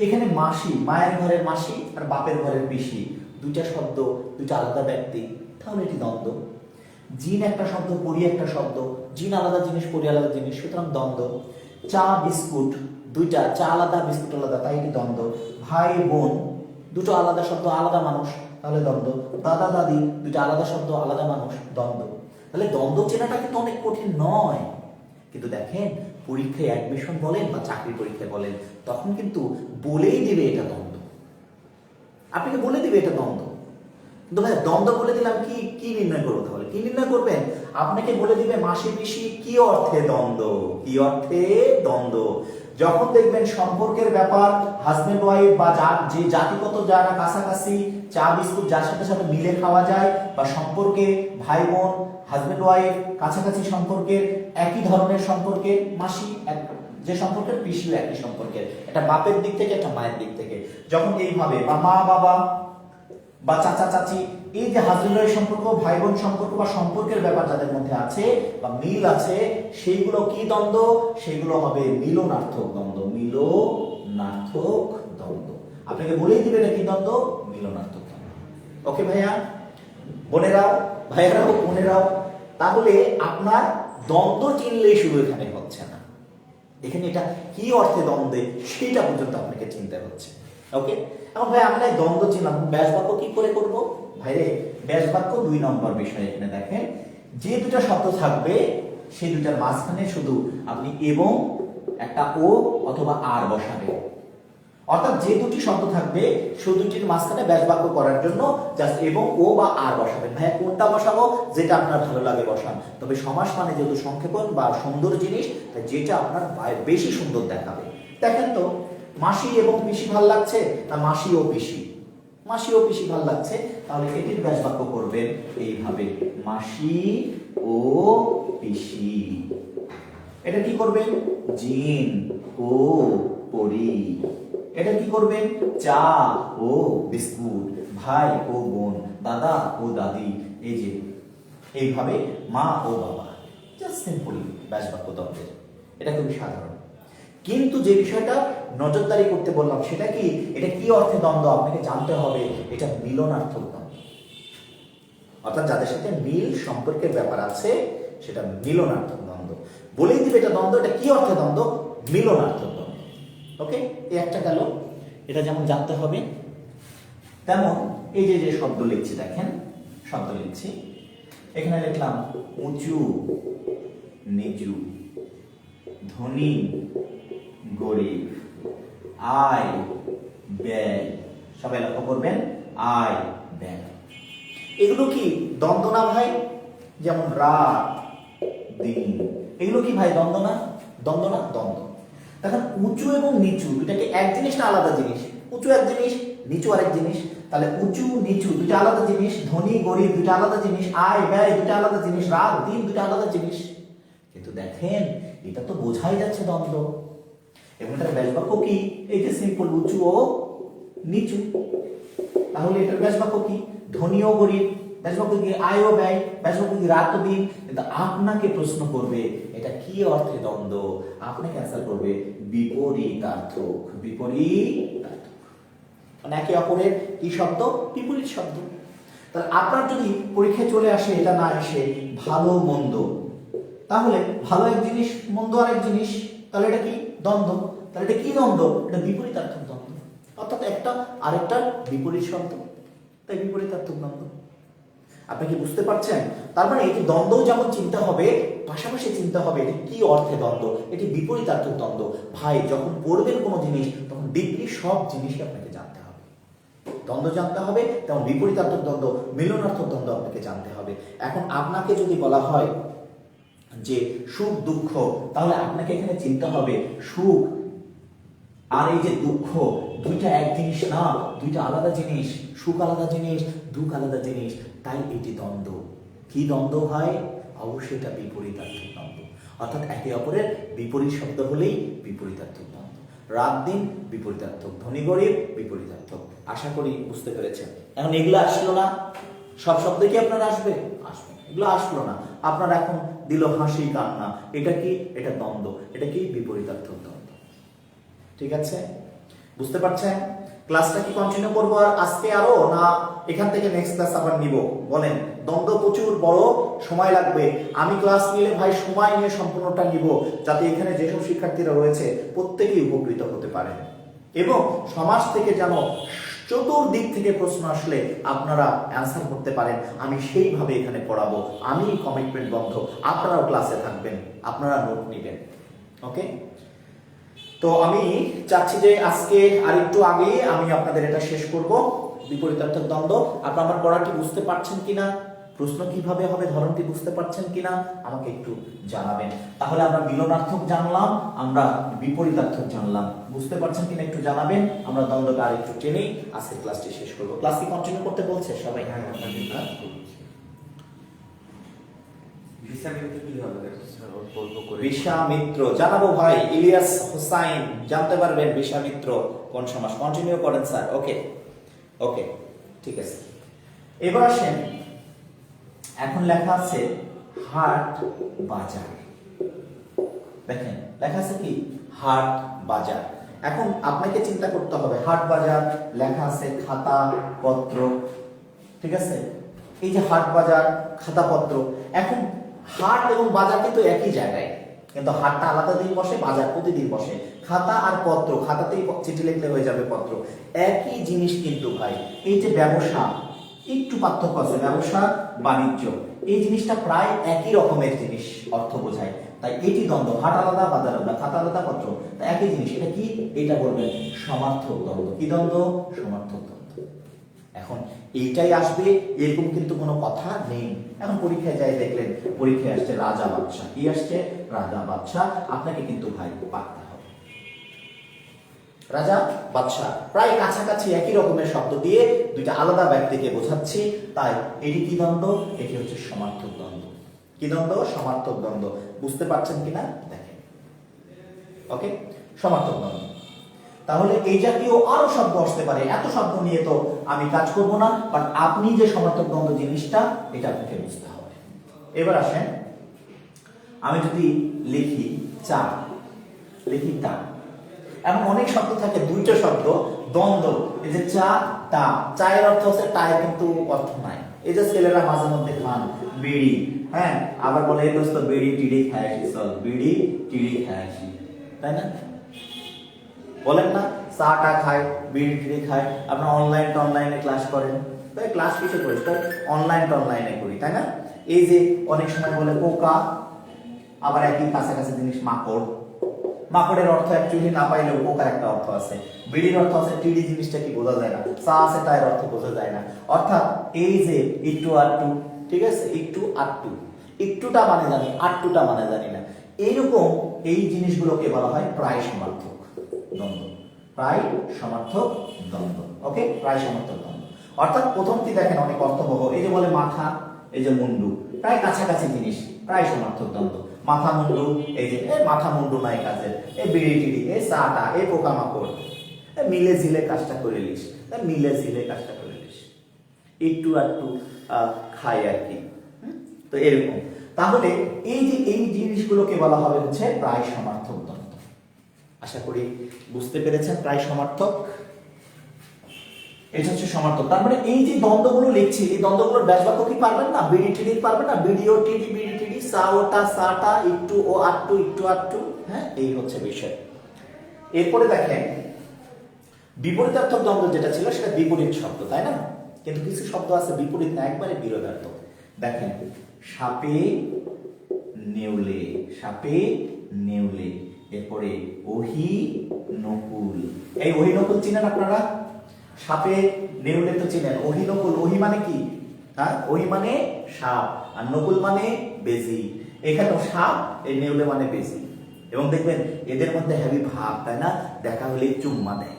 এখানে মাসি, মায়ের ঘরের মাসি আর বাপের ঘরের পিসি, দুইটা শব্দ, দুইটা আলাদা ব্যক্তি, তাহলে এটি দ্বন্দ্ব। জিন একটা শব্দ, পরি একটা শব্দ, জিন আলাদা জিনিস, পরি আলাদা জিনিস, সুতরাং দ্বন্দ্ব। চা বিস্কুট, দুইটা, চা আলাদা বিস্কুট আলাদা, তাই এটি দ্বন্দ্ব। ভাই বোন, দুটো আলাদা শব্দ, আলাদা মানুষ, তাহলে দ্বন্দ্ব। দাদা দাদি, দুইটা আলাদা শব্দ, আলাদা মানুষ, দ্বন্দ্ব। তাহলে দ্বন্দ্ব চেনাটা কিন্তু অনেক কঠিন নয়। কিন্তু দেখেন পরীক্ষায় অ্যাডমিশন বলেন বা চাকরি পরীক্ষায় বলেন, তখন কিন্তু বলেই দিবে এটা দ্বন্দ্ব, আপনাকে বলে দিবে এটা দ্বন্দ্ব। কিন্তু ভাই দ্বন্দ্ব বলে দিলাম, কি কি নির্ণয় করবো তাহলে? কি নির্ণয় করবেন? আপনাকে বলে দিবে মাসি পিসি কি অর্থে দ্বন্দ্ব, কি অর্থে দ্বন্দ্ব। যখন দেখবেন সম্পর্কের ব্যাপার, হাজবেন্ড ওয়াইফ বা যে জাতিগত যারা কাছাকাছি, চা বিস্কুট যার সাথে সাথে মিলে খাওয়া যায়, বা সম্পর্কে ভাই বোন হাজবেন্ড ওয়াইফ কাছাকাছি সম্পর্কের, একই ধরনের সম্পর্কে, মাসি যে সম্পর্কের, পিসিও একই সম্পর্কের, এটা বাপের দিক থেকে একটা মায়ের দিক থেকে, যখন এইভাবে বা মা বাবা বা চাচা চাচি, এই যে হাজবেন্ড ওয়াইফ সম্পর্ক, ভাই বোন সম্পর্ক বা সম্পর্কের ব্যাপার যাদের মধ্যে আছে বা মিল আছে, সেইগুলো কি দ্বন্দ্ব? সেগুলো হবে মিলনার্থক দ্বন্দ্ব, মিলনার্থক দ্বন্দ্ব। আপনাকে বলেই দিবে এটা কি দ্বন্দ্ব? মিলনার্থক দ্বন্দ্ব। ওকে ভাইয়া, বোনেরাও, ভাইয়ারাও, বোনেরাও, তাহলে আপনার দ্বন্দ্ব চিনলেই শুধু এখানে হচ্ছে না, এখানে এটা কি অর্থে দ্বন্দ্বে সেটা পর্যন্ত আপনাকে চিনতে হচ্ছে। ওকে, এখন ভাই আমরা দ্বন্দ্ব চিনলাম, ব্যাস বাক্য কি করে করব? ভাইরে ব্যাস বাক্য 2 নম্বর বিষয়। এখানে দেখেন যে দুটো শব্দ থাকবে সেই দুটার মাঝখানে শুধু আপনি এবং একটা ও অথবা আর বসাবেন। অর্থাৎ যে দুটি শব্দ থাকবে সেই দুটির মাঝখানে ব্যাস বাক্য করার জন্য জাস্ট এবং ও বা আর বসাবেন। ভাইয়া কোনটা বসাবো? যেটা আপনার ভালো লাগে বসান। তবে সমাস মানে যেহেতু সংক্ষেপণ বা সুন্দর জিনিস, তাই যেটা আপনার বেশি সুন্দর দেখাবে। দেখেন তো, মাসি এবং পিসি ভাল লাগছে না মাসি ও পিসি? মাসি ও পিসি ভাল লাগছে, তাহলে এটির ব্যাস বাক্য করবেন এইভাবে, মাসি ও পিসি। এটা কি করবেন? জিন ও পরি। এটা কি করবেন? চা ও বিস্কুট, ভাই ও বোন, দাদা ও দাদি, এই যে এইভাবে মা ও বাবা। জাস্ট সিম্পল ব্যাস বাক্য দ্বন্দ্বের, এটা খুবই সাধারণ। কিন্তু যে বিষয়টা নজরদারি করতে বললাম সেটা কি, এটা কি অর্থে দ্বন্দ্ব আপনাকে জানতে হবে। এটা মিলনার্থক দ্বন্দ্ব, অর্থাৎ যাদের সাথে মিল সম্পর্কের ব্যাপার আছে সেটা মিলনার্থক দ্বন্দ্ব। বলেই দিবে এটা দ্বন্দ্ব, এটা কি অর্থে দ্বন্দ্ব? মিলনার্থক দ্বন্দ্ব। ওকে, এই একটা গেল, এটা যেমন জানতে হবে, তেমন এই যে যে শব্দ লিখছি, দেখেন শব্দ লিখছি, এখানে লিখলাম উঁচু নিচু, ধনী গরিব, আয় ব্যয়। সবাই লক্ষ্য করবেন, আয় ব্যয়, এগুলো কি দ্বন্দ্ব না ভাই? যেমন রাত দিন, এগুলো কি ভাই দ্বন্দ্ব না? দ্বন্দ্ব না? দ্বন্দ্ব। দেখেন উঁচু এবং নিচু দুটাকে এক জিনিস না আলাদা জিনিস? উঁচু এক জিনিস, নিচু আরেক জিনিস। তাহলে উঁচু নিচু দুটা আলাদা জিনিস, ধনী গরিব দুটা আলাদা জিনিস, আয় ব্যয় দুটা আলাদা জিনিস, রাত দিন দুটা আলাদা জিনিস। কিন্তু দেখেন এটা তো বোঝাই যাচ্ছে দ্বন্দ্ব। এবং এটার ব্যাস বাক্য কি? এই যে সিম্পল, উঁচু ও নিচু। তাহলে এটার ব্যাস বাক্য কি? ধনী ও গরিব, ব্যাস বাক্য কি? আয় ও ব্যয়, ব্যাস বাক্য কি? রাত ও দিন। কিন্তু আপনাকে প্রশ্ন করবে এটা কি অর্থে দ্বন্দ্ব, আপনাকে অ্যান্সার করবে বিপরীতার্থক। বিপরীতার্থক মানে একে অপরের কি শব্দ? বিপরীত শব্দ। তাহলে আপনার যদি পরীক্ষায় চলে আসে এটা না এসে ভালো মন্দ, তাহলে ভালো এক জিনিস, মন্দ আরেক জিনিস, তাহলে এটা কি? দ্বন্দ্ব। তাহলে এটা কি দ্বন্দ্ব? এটা বিপরীতার্থক দ্বন্দ্ব, অর্থাৎ একটা আরেকটার বিপরীত শব্দ, তাই বিপরীতার্থক দ্বন্দ্ব। আপনি কি বুঝতে পারছেন? তার মানে এটি দ্বন্দ্ব যেমন চিন্তা হবে, পাশাপাশি চিন্তা হবে এটি কি অর্থে দ্বন্দ্ব, এটি বিপরীতার্থক দ্বন্দ্ব। ভাই যখন পড়বেন কোনো জিনিস তখন ডিপলি সব জিনিসকে আপনাকে জানতে হবে। দ্বন্দ্ব জানতে হবে, তেমন বিপরীতার্থক দ্বন্দ্ব, মিলনার্থক দ্বন্দ্ব আপনাকে জানতে হবে। এখন আপনাকে যদি বলা হয় যে সুখ দুঃখ, তাহলে আপনাকে এখানে চিনতে হবে সুখ আর এই যে দুঃখ দুইটা এক জিনিস না, দুইটা আলাদা জিনিস। সুখ আলাদা জিনিস, দুঃখ আলাদা জিনিস, তাই এটি দ্বন্দ্ব। কি দ্বন্দ্ব হয়? অবশ্যই এটা বিপরীতার্থক দ্বন্দ্ব, অর্থাৎ একে অপরের বিপরীত শব্দ হলেই বিপরীতার্থক দ্বন্দ্ব। রাত দিন বিপরীতার্থক, ধনী গরিব বিপরীতার্থক। আশা করি বুঝতে পেরেছেন। এখন এগুলো আসলো না, সব শব্দ কি আপনার আসবে? আসবে। এগুলো আসলো না, আপনার এখন দিল হাসি কান্না, এটা কি? এটা দ্বন্দ্ব। এটা কি? বিপরীতার্থক দ্বন্দ্ব। ঠিক আছে, বুঝতে পারছেন? ক্লাসটা কি কন্টিনিউ করবো আর আজকে আরো, না এখান থেকে নেক্সট ক্লাস আবার নিব? বলেন। দ্বন্দ্ব প্রচুর বড়, সময় লাগবে। আমি ক্লাস নিলে ভাই সময় নিয়ে সম্পূর্ণটা নিব, যাতে এখানে যেসব শিক্ষার্থীরা রয়েছে প্রত্যেকেই উপকৃত হতে পারেন, এবং সমাজ থেকে যেন চতুর্দিক থেকে প্রশ্ন আসলে আপনারা অ্যান্সার করতে পারেন। আমি সেইভাবে এখানে পড়াবো। আমি কমিটমেন্ট বন্ধ, আপনারাও ক্লাসে থাকবেন, আপনারা নোট নেবেন। ওকে, তো আমি চাচ্ছি যে আজকে আরেকটু আগে আমি আপনাদের এটা শেষ করব, বিপরীতার্থক দ্বন্দ্ব। আপনারা আমার পড়াটি বুঝতে পারছেন কিনা, প্রশ্ন কিভাবে হবে ধরনটি বুঝতে পারছেন কিনা আমাকে একটু জানাবেন। তাহলে আমরা মিলনার্থক জানলাম, আমরা বিপরীতার্থক জানলাম, বুঝতে পারছেন কিনা একটু জানাবেন। আমরা দ্বন্দ্বটা আর একটু টেনেই আজকে ক্লাসটি শেষ করব। ক্লাস কি কন্টিনিউ করতে বলছে সবাই? বিশ্বামিত্র জানাবো ভাই, ইলিয়াস হোসাইন জানতে পারবেন বিশ্বামিত্র কোন সমাস। কন্টিনিউ করেন স্যার। ওকে ওকে, ঠিক আছে। এবার আসেন, এখন লেখা আছে হাট বাজার। দেখেন লেখা আছে কি? হাট বাজার। এখন আপনাকে চিন্তা করতে হবে, হাট বাজার লেখা আছে খাতা পত্র, ঠিক আছে? এই যে হাট বাজার খাতা পত্র, এখন হাট এবং বাজার কিন্তু একই জায়গায়, কিন্তু হাটটা আলাদা দিন বসে, বাজার প্রতিদিন বসে। খাতা আর পত্র, খাতাতেই চিঠি লিখলে হয়ে যাবে পত্র, একই জিনিস কিন্তু ভাই। এই যে ব্যবসা, একটু পার্থক্য আছে, ব্যবসা বাণিজ্য, এই জিনিসটা প্রায় একই রকমের জিনিস, অর্থ বোঝায়। তাই এটি দ্বন্দ্ব, হাট আলাদা বাজার আলাদা, খাতা আলাদা পত্র, তাই একই জিনিস। এটা কি? এটা বলবেন সমার্থক দ্বন্দ্ব। কি দ্বন্দ্ব? সমার্থক দ্বন্দ্ব। এখন এইটাই আসবে, এরকম কিন্তু কোনো কথা নেই। এখন পরীক্ষায় যাই দেখলেন, পরীক্ষায় আসছে রাজা বাদশাহ। কি আসছে? রাজা বাদশাহ। আপনাকে কিন্তু ভাই পারতে হবে। রাজা বাদশাহ প্রায় কাছাকাছি একই রকমের শব্দ দিয়ে দুইটা আলাদা ব্যক্তিকে বোঝাচ্ছি, তাই এটি কি দ্বন্দ্ব? এটি হচ্ছে সমার্থক দ্বন্দ্ব। কি দ্বন্দ্ব? সমার্থক দ্বন্দ্ব। বুঝতে পারছেন কিনা দেখেন। ওকে, সমার্থক দ্বন্দ্ব। তাহলে এই জাতীয় আরো শব্দ আসতে পারে, এত শব্দ নিয়ে তো আমি কাজ করব না, বাট আপনি যে সমার্থক দ্বন্দ্ব জিনিসটা, এটা আপনাকে বুঝতে হবে। এবার আসেন, আমি যদি লিখি চা, লিখি টা, এমন অনেক শব্দ থাকে, দুইটা শব্দ দ্বন্দ্ব। এই যে চা টা, চায়ের অর্থ হচ্ছে, টায়ের কিন্তু অর্থ নাই। এই যে ছেলেরা মাঝে মধ্যে খান বিড়ি, হ্যাঁ, আবার বলে এই দোস্ত বিড়ি টিড়ি খায় আসি, চল বিড়ি টিড়ি খায় আসি, তাই না? বলেন না, চাটা খায়, বিড়ি টিড়ি খায়। আপনার অনলাইনে ক্লাস করেন, তাই ক্লাস কিসে করি? তাই অনলাইনে করি, তাই না? এই যে অনেক সময় বলে পোকা, আবার একই কাছাকাছি জিনিস মাকড়। মাকড়ের অর্থ অ্যাকচুয়ালি না পাইলেও পোকার একটা অর্থ আছে। বিড়ির অর্থ আছে, টিডি জিনিসটা কি বোঝা যায় না। চা আছে, তার অর্থ বোঝা যায় না। অর্থাৎ এই যে একটু আটটু, ঠিক আছে, একটু আটটু, একটুটা মানে জানি, আটটুটা মানে জানি না। এইরকম এই জিনিসগুলোকে বলা হয় প্রায় সমার্থক দ্বন্দ্ব। প্রায় সমার্থক দ্বন্দ্ব। ওকে, প্রায় সমার্থক দ্বন্দ্ব। অর্থাৎ প্রথমটি দেখেন অনেক অর্থবহ। এই যে বলে মাথা, এই যে মুন্ডু, প্রায় কাছাকাছি জিনিস, প্রায় সমার্থক দ্বন্দ্ব। মাথা মুন্ডু, এই যে মাথা মুন্ডু নাই কাজের, এই বিড়ি টিড়ি, এই চাটা, এই পোকামাকড়, মিলে ঝিলে কাজটা করে লিস, মিলে ঝিলে কাজটা করে লিস, একটু আটটু খাই আর কি। তো এরকম, তাহলে এই যে এই জিনিসগুলোকে বলা হবে হচ্ছে প্রায় সমার্থক দ্বন্দ্ব। আশা করি বুঝতে পেরেছেন। প্রায় সমার্থক, এটা হচ্ছে সমার্থক। তার মানে এই যে দ্বন্দ্বগুলো লিখছি, এই দ্বন্দ্বগুলোর ব্যাসবাক্য কি পারবেন না? বিড়ি টিড়ি পারবেন না? বিডিও টিডি, বিড়ি টিডি, সা ওটা সাটা, একটু ও আটটু, একটু আটটু, হ্যাঁ, এই হচ্ছে বিষয়। এরপরে দেখেন বিপরীতার্থক দ্বন্দ্ব যেটা ছিল সেটা বিপরীত শব্দ, তাই না? কিন্তু কিছু শব্দ আছে বিপরীত না, একবারে বিরোধার্থক। দেখেন সাপে নেউলে, সাপে নেউলে। এরপরে ওহি নকুল, এই ওহি নকুল চিনেন আপনারা? সাপে নেউলে তো চিনেন, ওহি নকুল। ওহি মানে কি? হ্যাঁ, ওহি মানে সাপ, আর নকুল মানে বেজি। এখানেও সাপ, এই নেউলে মানে বেজি। এবং দেখবেন এদের মধ্যে হেভি ভাব, তাই না? দেখা হলে চুম্মা দেয়।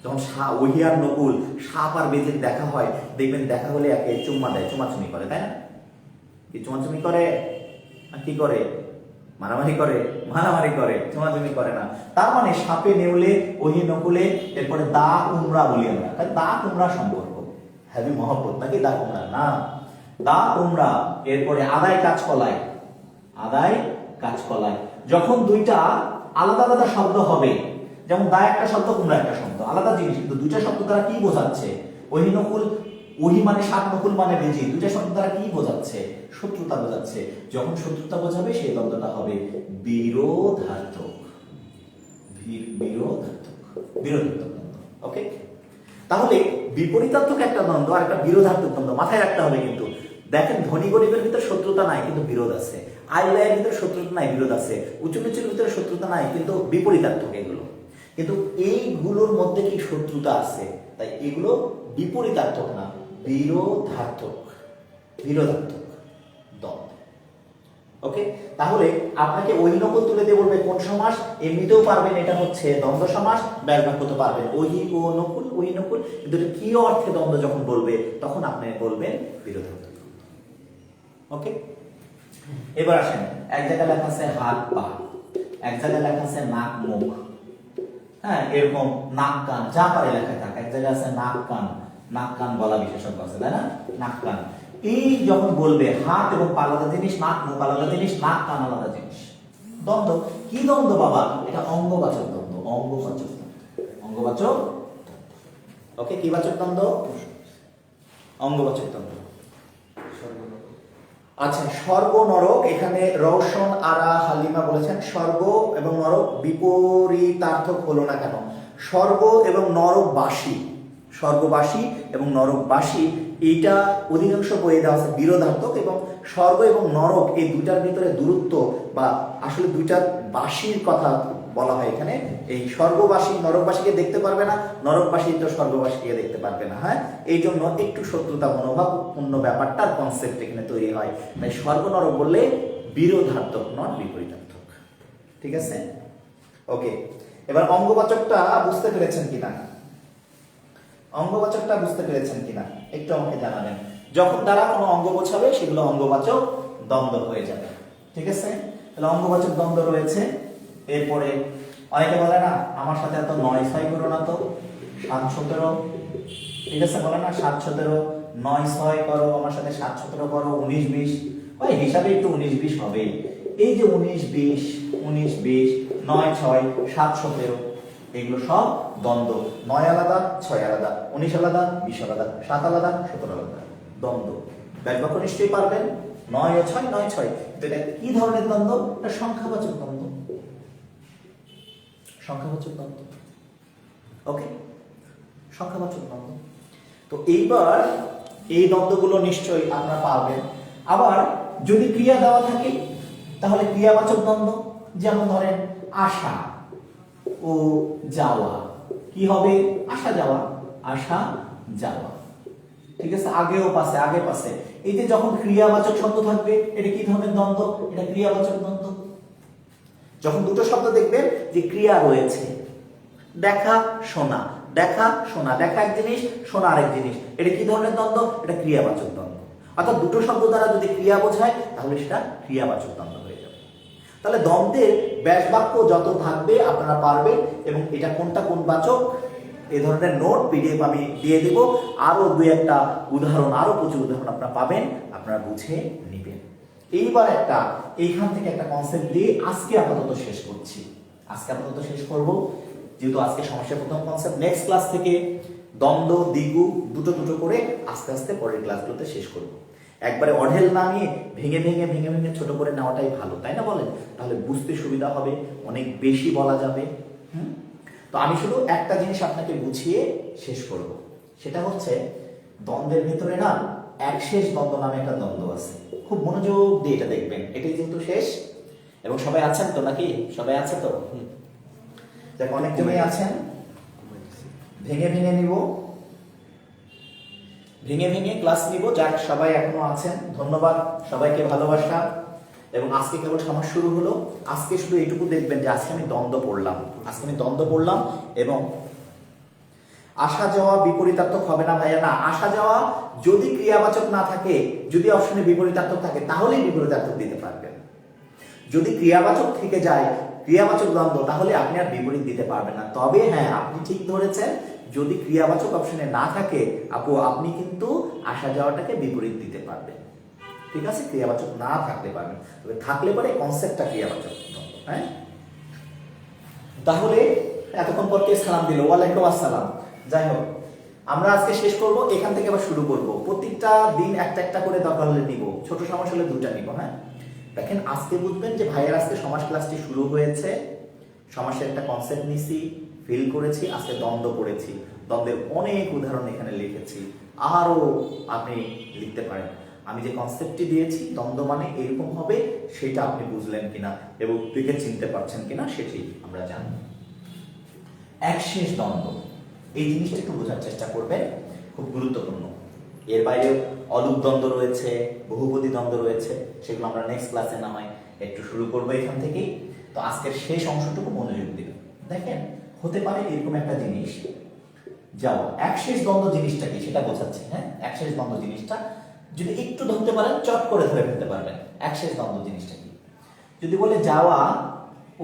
যখন ওহি আর নকুল, সাপ আর বেজির দেখা হয়, দেখবেন দেখা হলে একে চুম্মা দেয়, চুমাচুমি করে, তাই না? কি চুমাচুমি করে না কি করে? মারামারি করে? মারামারি করে, চুমাচুমি করে না। তার মানে সাপে নেউলে, ওহি নকুলে, এরপরে দা উমরা বলি আমরা। দা উমরা সম্পর্ক, হেভি মহব্বত নাকি? দা উমরা না, দা উমরা। এরপরে আদায় কাজকলায়, আদায় কাজকলায়। যখন দুইটা আলাদা আলাদা শব্দ হবে, যেমন দা একটা শব্দ, উমরা একটা শব্দ, আলাদা জিনিস, কিন্তু দুইটা শব্দ দ্বারা কি বোঝাচ্ছে? ওহি নকুল, ওহি মানে সাপ, নকুল মানে বেজি, দুইটা শব্দ দ্বারা কি বোঝাচ্ছে? শত্রুতা বোঝাচ্ছে। যখন শত্রুতা বোঝাবে সেই দ্বন্দ্বটা হবে বিরোধার্থক। বিরোধার্থক, বিরোধার্থক দ্বন্দ্ব। ওকে, তাহলে বিপরীতার্থক একটা দ্বন্দ্ব আর একটা বিরোধার্থক দ্বন্দ্ব মাথায় রাখতে হবে। কিন্তু দেখেন, ধনী গরিবের ভিতরে শত্রুতা নাই, কিন্তু বিরোধ আছে। আয় ব্যয়ের ভিতরে শত্রুতা নাই, বিরোধ আছে। উঁচু নিচুর ভিতরে শত্রুতা নাই, কিন্তু বিপরীতার্থক এগুলো। কিন্তু এইগুলোর মধ্যে কি শত্রুতা আছে? তাই এগুলো বিপরীতার্থক না, বিরোধার্থক, বিরোধার্থক দ্বন্দ্ব। ওকে, তাহলে আপনাকে ওহি নকুল তুলে দিয়ে বলবে কোন সমাস, এমনিতেও পারবেন, এটা হচ্ছে দ্বন্দ্ব সমাস, ব্যাস বাক্য তো পারবেন ওহি ও নকুল, ওহি নকুল। কিন্তু এটা কি অর্থে দ্বন্দ্ব যখন বলবে, তখন আপনি বলবেন বিরোধার্থক। ওকে, এবার আসেন, এক জায়গায় লেখা আছে হাত পা, এক জায়গায় লেখা আছে নাক মুখ, হ্যাঁ, এরকম নাক কান যা পারে লেখা থাকে। এক জায়গায় আছে নাক কান, নাক কান বলা বিশেষজ্ঞ আছে, তাই না? নাক কান, এই যখন বলবে হাত এবং পা আলাদা জিনিস, নাক মুখ আলাদা জিনিস, নাক কান আলাদা জিনিস, দ্বন্দ্ব। কি দ্বন্দ্ব বাবা? এটা অঙ্গবাচক দ্বন্দ্ব, অঙ্গবাচক দ্বন্দ্ব, অঙ্গবাচক। ওকে, কি বাচক দ্বন্দ্ব? অঙ্গবাচক দ্বন্দ্ব। আচ্ছা, স্বর্গ নরক, এখানে রওশন আরা হালিমা বলেছেন স্বর্গ এবং নরক বিপরীতার্থক হলো না কেন? স্বর্গ এবং নরকবাসী, স্বর্গবাসী এবং নরকবাসী, এইটা অধিকাংশ বইয়ে দেওয়া আছে বিরোধার্থক। এবং স্বর্গ এবং নরক এই দুইটার ভিতরে দূরত্ব, বা আসলে দুইটার বাসীর কথা বলা হয় এখানে। এই স্বর্গবাসী নরকবাসীকে দেখতে পারবে না, নরকবাসী তো স্বর্গবাসীকে দেখতে পারবে না। হ্যাঁ, এই জন্য একটু শত্রুতা মনোভাবপূর্ণ ব্যাপারটার কনসেপ্ট এখানে তৈরি হয়। তাই স্বর্গ নরক বললে বিরোধার্থক, নট বিপরীতার্থক। ঠিক আছে? ওকে, এবার অঙ্গবাচকটা বুঝতে পেরেছেন কিনা? অঙ্গবাচকটা বুঝতে পেরেছেন কিনা একটু আমাকে জানাবেন। যখন দ্বারা কোনো অঙ্গ বোঝাবে সেগুলো অঙ্গবাচক দ্বন্দ্ব হয়ে যাবে। ঠিক আছে, তাহলে অঙ্গবাচক দ্বন্দ্ব রয়েছে। এরপরে অনেকে বলে না, আমার সাথে এত 9-6 করো না তো, 7-17। ঠিক আছে, বলে না 7-17, 9-6 করো, আমার সাথে 7-17 করো, 19-20, ওই হিসাবে একটু 19-20 হবে। এই যে 19-20, 19-20, 9-6, 7-17, এগুলো সব দ্বন্দ্ব। 9 আলাদা, 6 আলাদা, 19 আলাদা, 20 আলাদা, 7 আলাদা, 17 আলাদা, দ্বন্দ্ব। ব্যাকবাক্য নিশ্চয়ই পারবেন, 9 ও 6, 9-6। এটা কি ধরনের দ্বন্দ্ব? এটা সংখ্যাবাচক দ্বন্দ্ব, সংখ্যাবাচক দ্বন্দ্ব। ওকে, সংখ্যাবাচক দ্বন্দ্ব। তো এইবার এই দ্বন্দ্বগুলো নিশ্চয়ই আপনারা পারবেন। আবার যদি ক্রিয়া দেওয়া থাকে তাহলে ক্রিয়াবাচক দ্বন্দ্ব, যেমন ধরেন আসা ও যাওয়া, কি হবে? আসা যাওয়া, আসা যাওয়া। ঠিক আছে, আগে ও পাশে, আগে পাশে। এই যে যখন ক্রিয়াবাচক শব্দ থাকবে, এটা কি ধরনের দ্বন্দ্ব? এটা ক্রিয়াবাচক দ্বন্দ্ব। যখন দুটো শব্দ দেখবেন যে ক্রিয়া রয়েছে, দেখা শোনা, দেখা শোনা, দেখা এক জিনিস, শোনা আরেক জিনিস, এটা কি ধরনের দ্বন্দ্ব? এটা ক্রিয়াবাচক দ্বন্দ্ব। অর্থাৎ দুটো শব্দ দ্বারা যদি ক্রিয়া বোঝায় তাহলে সেটা ক্রিয়াবাচক দ্বন্দ্ব হয়ে যাবে। তাহলে দ্বন্দ্বের ব্যাস বাক্য যত থাকবে আপনারা পারবেন, এবং এটা কোনটা কোন বাচক এই ধরনের নোট পিডিএফ আমি দিয়ে দেব। আরো দুই একটা উদাহরণ, আরো প্রচুর উদাহরণ আপনারা পাবেন, আপনারা বুঝে নেবেন। এইবার এইখান থেকে একটা কনসেপ্ট দিয়ে আজকে আপাতত শেষ করছি। আজকে আপাতত শেষ করব, যেহেতু আজকে সমস্যার প্রথম কনসেপ্ট। নেক্সট ক্লাস থেকে দ্বন্দ্ব দ্বিগু দুটো দুটো করে আস্তে আস্তে পরের ক্লাসগুলোতে শেষ করব। একবারে অঢেল না নিয়ে ভেঙে ভেঙে ভেঙে ভেঙে ছোট করে নেওয়াটাই ভালো, তাই না বলেন? তাহলে বুঝতে সুবিধা হবে, অনেক বেশি বলা যাবে। তো আমি শুধু একটা জিনিস আপনাকে বুঝিয়ে শেষ করব, সেটা হচ্ছে দ্বন্দ্বের ভিতরে না একশেষ দ্বন্দ্ব নামে একটা দ্বন্দ্ব আছে। খুব মনোযোগ দিয়ে এটা দেখবেন, এটাই যেহেতু শেষ। এবং সবাই আছেন তো নাকি? সবাই আছে তো? দেখ, অনেকজনই আছেন। ভেঙে ভেঙে নিব, ভেঙে ভেঙে ক্লাস নিব। যাক, সবাই এখনো আছেন, ধন্যবাদ, সবাইকে ভালোবাসা। এবং আজকে কেবল সমাজ শুরু হলো। আজকে শুধু এইটুকু দেখবেন যে আজকে আমি দ্বন্দ্ব পড়লাম এবং আসা যাওয়া বিপরীতার্থক হবে না ভাইয়া, না। আসা যাওয়া যদি ক্রিয়াবাচক না থাকে, যদি অপশনে বিপরীতার্থক থাকে, তাহলেই বিপরীতার্থক দিতে পারবেন। যদি ক্রিয়াবাচক থেকে যায়, ক্রিয়াবাচক দ্বন্দ্ব, তাহলে আপনি আর বিপরীত দিতে পারবেন না। তবে হ্যাঁ, আপনি ঠিক ধরেছেন, যদি ক্রিয়াবাচক অপশনে না থাকে আপু, আপনি কিন্তু আসা যাওয়াটাকে বিপরীত দিতে পারবেন। ঠিক আছে, ক্রিয়াবাচক না থাকতে পারবেন, তবে থাকলে পরে কনসেপ্টটা ক্রিয়াবাচক দ্বন্দ্ব। হ্যাঁ, তাহলে এতক্ষণ পর কে সালাম দিল? ওয়ালাইকুম আসসালাম। যাই হোক, আমরা আজকে শেষ করব, এখান থেকে আবার শুরু করব। প্রত্যেকটা দিন একটা একটা করে দরকার হলে নিব, ছোট সমাস হলে 2টা নিব। হ্যাঁ, দেখেন আজকে বুঝবেন যে ভাইয়ের আজকে সমাস ক্লাসটি শুরু হয়েছে, সমাসের একটা কনসেপ্ট নিছি, ফিল করেছি, আজকে দ্বন্দ্ব পড়েছি, দ্বন্দ্বের অনেক উদাহরণ এখানে লিখেছি, আরো আপনি লিখতে পারেন। আমি যে কনসেপ্টটি দিয়েছি দ্বন্দ্ব মানে এরকম হবে, সেটা আপনি বুঝলেন কিনা এবং দেখে চিনতে পারছেন কিনা সেটি আমরা জানি। একশেষ দ্বন্দ্ব, এই জিনিসটা একটু বোঝার চেষ্টা করবেন, খুব গুরুত্বপূর্ণ। এর বাইরে অলুক দ্বন্দ্ব রয়েছে, বহুপদী দ্বন্দ্ব রয়েছে, সেগুলো আমরা নেক্সট ক্লাসে না হয় একটু শুরু করবো এখান থেকেই। তো আজকের শেষ অংশটুকু মনোযোগ দিবেন। দেখেন, হতে পারে এরকম একটা জিনিস, যাও একশেষ দ্বন্দ্ব জিনিসটা কি সেটা বোঝাচ্ছে। হ্যাঁ, একশেষ দ্বন্দ্ব জিনিসটা যদি একটু ধরতে পারেন, চট করে ধরে ফেলতে পারবেন। একশেষ দ্বন্দ্ব জিনিসটা কি? যদি বলে যাওয়া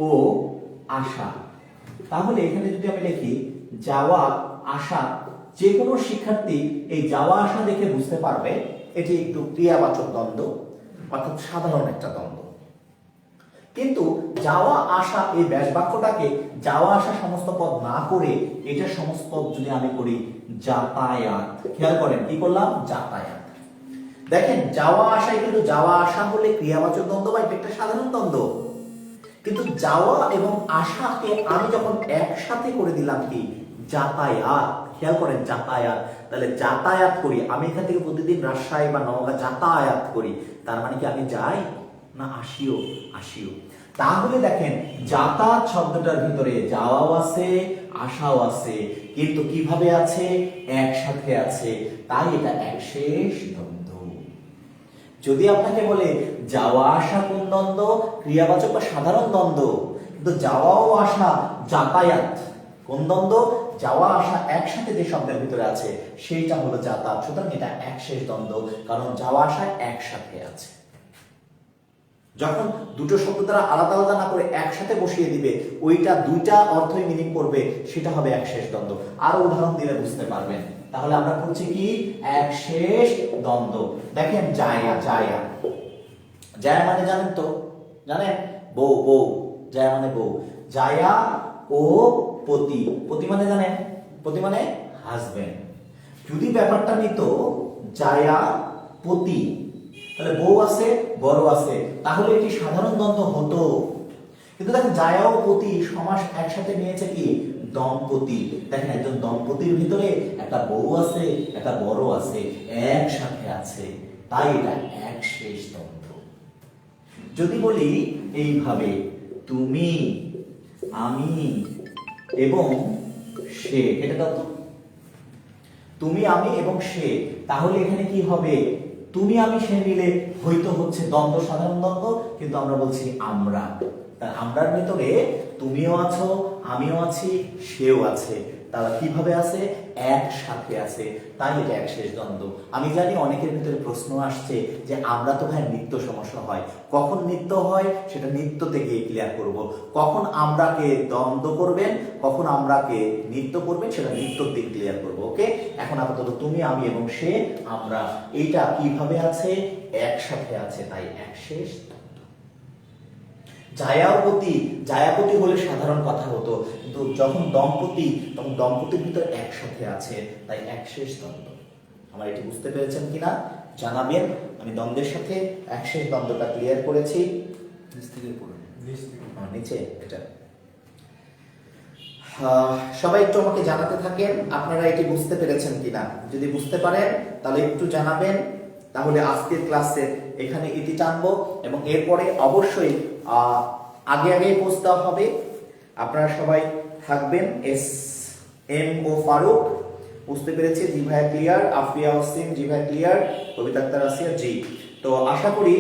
ও আসা, তাহলে এখানে যদি আমি লিখি যাওয়া আসা, যে কোনো শিক্ষার্থী এই যাওয়া আসা দেখে বুঝতে পারবে এটি একটু ক্রিয়াবাচক দ্বন্দ্ব, অর্থাৎ সাধারণ একটা দ্বন্দ্ব। কিন্তু যাওয়া আসা এই ব্যাস বাক্যটাকে যাওয়া আসা সমস্ত পদ না করে এটা সমস্ত পদ যদি আমি করি যাতায়াত, খেয়াল করেন কি করলাম? যাতায়াত। দেখেন, যাওয়া আসায় কিন্তু যাওয়া আসা হলে ক্রিয়াবাচক দ্বন্দ্ব বা এটা একটা সাধারণ দ্বন্দ্ব, কিন্তু যাওয়া এবং আসাকে আমি যখন একসাথে করে দিলাম কি যাতায়াত, খেয়াল করেন যাতায়াত, তাহলে যাতায়াত করি আমি এখান থেকে প্রতিদিন রাজশাহী বা নওগাঁ যাতায়াত করি, তার মানে কি আমি যাই না আসিও? আসিও। তাহলে দেখেন যাতায়াত শব্দটার ভিতরে যাওয়াও আছে আসাও আছে, কিন্তু কিভাবে আছে? একসাথে আছে, তাই এটা একশেষ দ্বন্দ্ব। যদি আপনাকে বলে যাওয়া আসা কোন দ্বন্দ্ব? ক্রিয়াবাচক বা সাধারণ দ্বন্দ্ব, কিন্তু যাওয়া ও আসা যাতায়াত কোন দ্বন্দ্ব? যাওয়া আসা একসাথে যে শব্দের ভিতরে আছে সেইটা হলো যাতায়াত। সুতরাং এটা একশেষ দ্বন্দ্ব, কারণ যাওয়া আসা একসাথে আছে। যখন দুটো শব্দ দ্বারা আলাদা আলাদা না করে একসাথে বসিয়ে দিবে, ওইটা দুইটা অর্থই মিনিং করবে, সেটা হবে একশেষ দ্বন্দ্ব। আরো উদাহরণ দিলে বুঝতে পারবেন। তাহলে আমরা বলছি কি একশেষ দ্বন্দ্ব। দেখেন জায়া, জায়া, জায়া মানে জানেন তো? জানেন? বউ, বউ, জায়া মানে বউ। জায়া ও পতি, পতি মানে জানেন? পতি মানে হাজবেন্ড। যদি ব্যাপারটা নিত জায়া পতি, তাহলে বউ আছে বড় আছে, তাহলে এটি সাধারণ দ্বন্দ্ব হতো। কিন্তু দেখেন জায়া ও পতি সমাস একসাথে নিয়েছে কি দম্পতি। দেখেন একজন দম্পতির ভিতরে একটা বউ আছে একটা বড় আছে, একসাথে আছে, তাই এটা একশেষ দ্বন্দ্ব। যদি বলি এইভাবে তুমি আমি এবং সে, এটা দাও তো, তুমি আমি এবং সে, তাহলে এখানে কি হবে? তুমি আমি সে মিলে হয়তো হচ্ছে দ্বন্দ্ব, সাধারণ দ্বন্দ্ব, কিন্তু আমরা বলছি আমরা। তার আমরার ভিতরে তুমিও আছো আমিও আছি সেও আছে, তারা কিভাবে আছে? একসাথে আছে, তাই এটা একশেষ দ্বন্দ্ব। আমি জানি অনেকের ভিতরে প্রশ্ন আসছে যে আমরা তো ভাই নিত্য সমস্যা হয়, কখন নিত্য হয় সেটা নিত্যতে গিয়ে ক্লিয়ার করব। কখন আমরাকে দ্বন্দ্ব করবেন, কখন আমরাকে নিত্য করবেন সেটা নিত্যর দিন ক্লিয়ার করব। ওকে, এখন আপাতত তুমি আমি এবং সে আমরা, এইটা কিভাবে আছে? একসাথে আছে, তাই একশেষ দ্বন্দ্ব। জায়াপতি, জায়াপতি বলে সাধারণ কথা হতো, কিন্তু যখন দম্পতি তখন দম্পতির ভিতরে একসাথে আছে, তাই একশেষ দ্বন্দ্ব। আমার এটি বুঝতে পেরেছেন কিনা জানাবেন। আমি দ্বন্দ্বের সাথে একশেষ দ্বন্দ্বটা ক্লিয়ার করেছি। নিচে এটা সবাই একটু আমাকে জানাতে থাকেন আপনারা এটি বুঝতে পেরেছেন কিনা। যদি বুঝতে পারেন তাহলে একটু জানাবেন, তাহলে আজকের ক্লাসে এখানে ইতি টানবো এবং এরপরে অবশ্যই আগে আগে পোস্ট দেওয়া হবে। আপনারা সবাই থাকবেন। এস এম ও ফারুক, বুঝতে পেরেছি, জি ভাইয়া ক্লিয়ার। আফরিয়া হোসেন, জি ভাইয়া ক্লিয়ার। কবিতা আক্তার আসিয়া, জি। তো আশা করি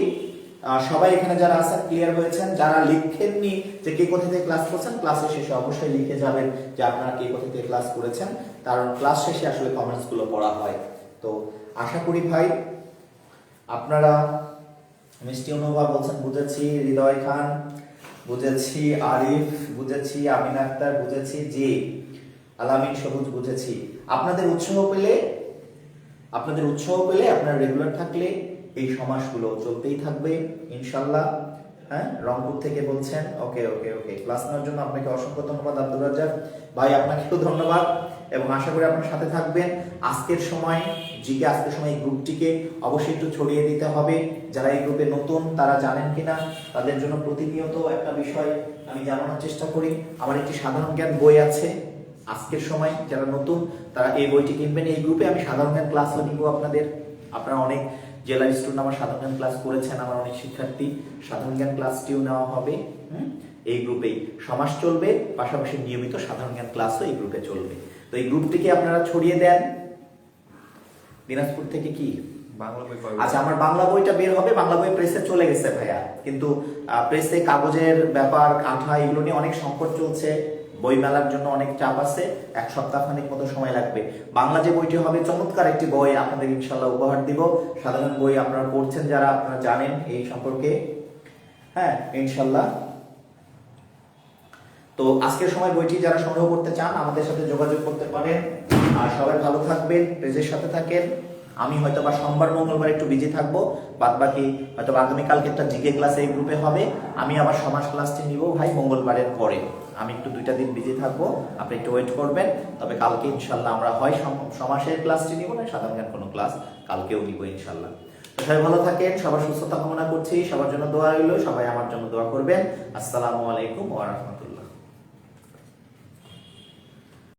সবাই এখানে যারা আছেন ক্লিয়ার হয়েছেন। যারা লিখেননি যে কে কোথা থেকে ক্লাস করছেন, ক্লাসের শেষে অবশ্যই লিখে যাবেন যে আপনারা কে কোথা থেকে ক্লাস করেছেন, কারণ ক্লাস শেষে আসলে কমেন্টস গুলো পড়া হয়। তো আশা করি ভাই আপনারা, মিষ্টি অনুভব বলছেন বুঝেছি, হৃদয় খান বুঝেছি, আরিফ বুঝেছি, আমিন আক্তার বুঝেছি, জি, আলামিন সবুজ বুঝেছি। আপনাদের উৎসাহ পেলে আপনারা রেগুলার থাকলে এই সমাসগুলো চলতেই থাকবে ইনশাল্লাহ। হ্যাঁ, রংপুর থেকে বলছেন, ওকে ওকে ওকে। ক্লাস নেওয়ার জন্য আপনাকে অসংখ্য ধন্যবাদ আব্দুর রাজ্জাক ভাই, আপনাকেও ধন্যবাদ এবং আশা করি আপনার সাথে থাকবেন। আজকের সময় এই গ্রুপটিকে অবশ্যই একটু ছড়িয়ে দিতে হবে। যারা এই গ্রুপে নতুন তারা জানেন কিনা, তাদের জন্য প্রতিনিয়ত একটা বিষয় আমি জানানোর চেষ্টা করি। আমার একটি সাধারণ জ্ঞান বই আছে, আজকের সময় যারা নতুন তারা এই বইটি কিনবেন। এই গ্রুপে আমি সাধারণ জ্ঞান ক্লাসও নিব আপনাদের। আপনারা অনেক জেলার স্টুডেন্ট আমার সাধারণ জ্ঞান ক্লাস করেছেন, আমার অনেক শিক্ষার্থী, সাধারণ জ্ঞান ক্লাসটিও নেওয়া হবে এই গ্রুপেই। সমাস চলবে, পাশাপাশি নিয়মিত সাধারণ জ্ঞান ক্লাসও এই গ্রুপে চলবে। তো এই গ্রুপটিকে আপনারা ছড়িয়ে দেন। দিনাজপুর থেকে কি বাংলা বই পাবে? আচ্ছা, আমার বাংলা বইটা বের হবে, বাংলা বই প্রেসে চলে গেছে ভাইয়া, কিন্তু প্রেসে কাগজের ব্যাপার, কাঁথা এগুলো নিয়ে অনেক সংকট চলছে। বই মেলার জন্য অনেক চাপ আছে, 1 সপ্তাহ খানিক মতো সময় লাগবে। বাংলা যে বইটি হবে চমৎকার একটি বই, আপনাদের ইনশাল্লাহ উপহার দিব। সাধারণ বই আপনারা পড়ছেন যারা, আপনারা জানেন এই সম্পর্কে, হ্যাঁ ইনশাল্লাহ। তো আজকের সময় বইটি যারা সংগ্রহ করতে চান আমাদের সাথে যোগাযোগ করতে পারেন। আর সবাই ভালো থাকবেন, পেজের সাথে থাকেন। আমি হয়তো বা সোমবার মঙ্গলবার একটু বিজি থাকবো, বাদ বাকি হয়তো আগামীকালকে একটা জিকে ক্লাস এই গ্রুপে হবে। আমি আবার সমাজ ক্লাসটি নিব ভাই মঙ্গলবারের পরে। আমি একটু 2টা দিন বিজি থাকবো, আপনি একটু ওয়েট করবেন। তবে কালকে ইনশাল্লাহ আমরা হয় সমাসের ক্লাসটি নিব, না সাধারণ জ্ঞান কোনো ক্লাস কালকেও নিব ইনশাল্লাহ। তো সবাই ভালো থাকেন, সবার সুস্থতা কামনা করছি, সবার জন্য দোয়া রইল, সবাই আমার জন্য দোয়া করবেন। আসসালামু আলাইকুম ওয়া রাহমাতুল্লাহ।